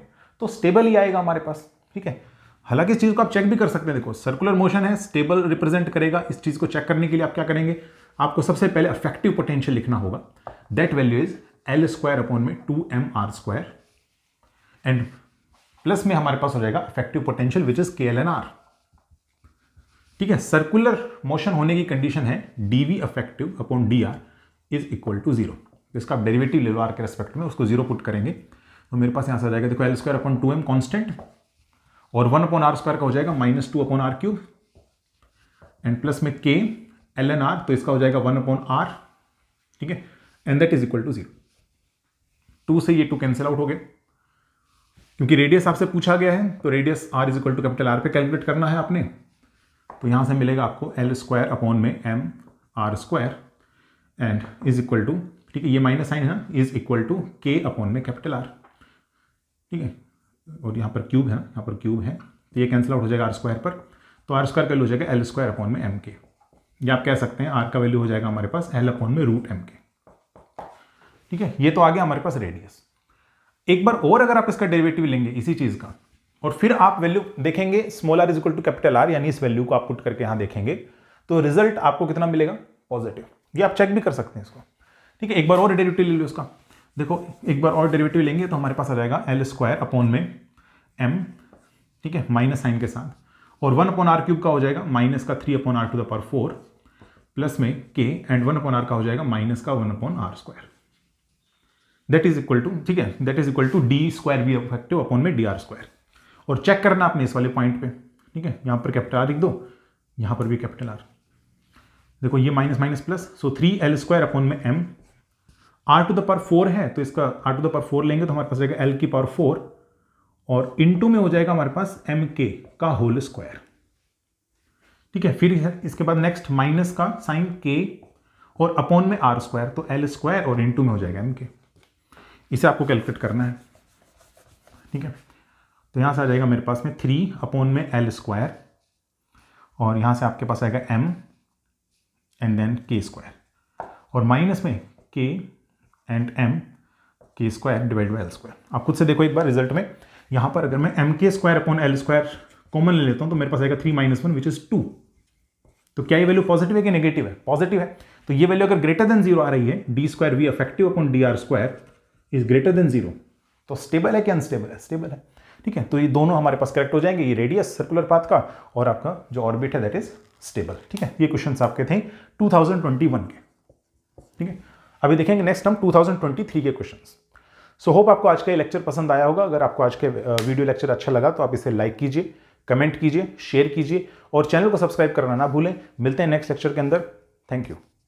तो स्टेबल ही आएगा हमारे पास। ठीक है, हालांकि इस चीज को आप चेक भी कर सकते हैं, देखो सर्कुलर मोशन है, स्टेबल रिप्रेजेंट करेगा। इस चीज को चेक करने के लिए आप क्या करेंगे, आपको सबसे पहले इफेक्टिव पोटेंशियल लिखना होगा, that value is L²/2mr² and plus में हमारे पास हो जाएगा effective potential which is KLNR। ठीक है, सर्कुलर मोशन होने की कंडीशन है dV effective/dr is equal to 0। इसका आप डेरिवेटिव ले लो r के रेस्पेक्ट में, उसको 0 पुट करेंगे तो मेरे पास यहां से आ जाएगा, देखो L²/2m कांस्टेंट और 1/r² का हो जाएगा -2/r³ एंड प्लस में KLNR, तो इसका हो जाएगा 1/r। ठीक है, and that is equal to 0। 2 से ये 2 कैंसिल आउट हो गए, क्योंकि रेडियस आपसे पूछा गया है तो radius r is equal to capital R पे कैलकुलेट करना है आपने। तो यहां से मिलेगा आपको L²/mr² and is equal to, ठीक है, ये माइनस साइन है ना, इज इक्वल टू K/R। ठीक है, और यहाँ पर क्यूब है, यहाँ पर क्यूब है, तो ये कैंसिल आउट हो जाएगा R² पर, तो R² का वैल्यू हो जाएगा L²/mk, या आप कह सकते हैं R का वैल्यू हो जाएगा हमारे पास L/√mk। ठीक है, ये तो आ गया हमारे पास रेडियस। एक बार और अगर आप इसका डेरिवेटिव लेंगे इसी चीज का और फिर आप वैल्यू देखेंगे small r is equal to capital R, यानी इस वैल्यू को आप पुट करके यहां देखेंगे तो रिजल्ट आपको कितना मिलेगा, पॉजिटिव। ये आप चेक भी कर सकते हैं इसको। ठीक है, एक बार और डेरिवेटिव ले लो इसका, देखो एक बार और डेरिवेटिव लेंगे तो हमारे पास आ जाएगा L²/m, ठीक है, माइनस साइन के साथ, और 1/r³ का हो जाएगा -3/r⁴ प्लस में k एंड 1/r का हो जाएगा -1/r²। That is equal to, ठीक है, that is equal to d²v effective/dr²। और चेक करना आपने इस वाले पॉइंट पे। ठीक है, यहां पर कैपिटल R लिख दो, यहां पर भी कैपिटल R, देखो ये माइनस माइनस प्लस, सो 3L²/m, r⁴ है तो इसका r⁴ लेंगे तो हमारे पास रहेगा L⁴ और इनटू में हो जाएगा हमारे पास mk का होल स्क्वायर। ठीक है, फिर है इसके बाद नेक्स्ट माइनस का साइन k और अपॉन में r², तो L² और इनटू में हो जाएगा mk। इसे आपको कैलकुलेट करना है। ठीक है, तो यहां से आ जाएगा मेरे पास में 3/L² और यहां से आपके पास आएगा m एंड देन k² और माइनस में k and m k² divide by L²। आप खुद से देखो एक बार रिजल्ट में, यहां पर अगर मैं mk²/L² कॉमन ले लेता हूं तो मेरे पास आएगा 3 - 1 विच इज 2। तो क्या ये वैल्यू पॉजिटिव है कि नेगेटिव है, पॉजिटिव है। तो ये वैल्यू अगर ग्रेटर देन 0 आ रही है, d²v effective/dr² is greater than 0, तो स्टेबल है कि अनस्टेबल है, स्टेबल है। ठीक है, तो ये दोनों हमारे पास करेक्ट हो जाएंगे, ये रेडियस सर्कुलर पाथ का और आपका जो ऑर्बिट है दैट इज स्टेबल। ठीक है, ये क्वेश्चंस आपके थे 2021 के। ठीक है, अभी देखेंगे नेक्स्ट हम 2023 के क्वेश्चंस। सो होप आपको आज का ये लेक्चर पसंद आया होगा। अगर आपको आज के वीडियो लेक्चर अच्छा लगा तो आप इसे लाइक कीजिए, कमेंट कीजिए, शेयर कीजिए और चैनल को सब्सक्राइब करना ना भूलें। मिलते हैं नेक्स्ट लेक्चर के अंदर। Thank you.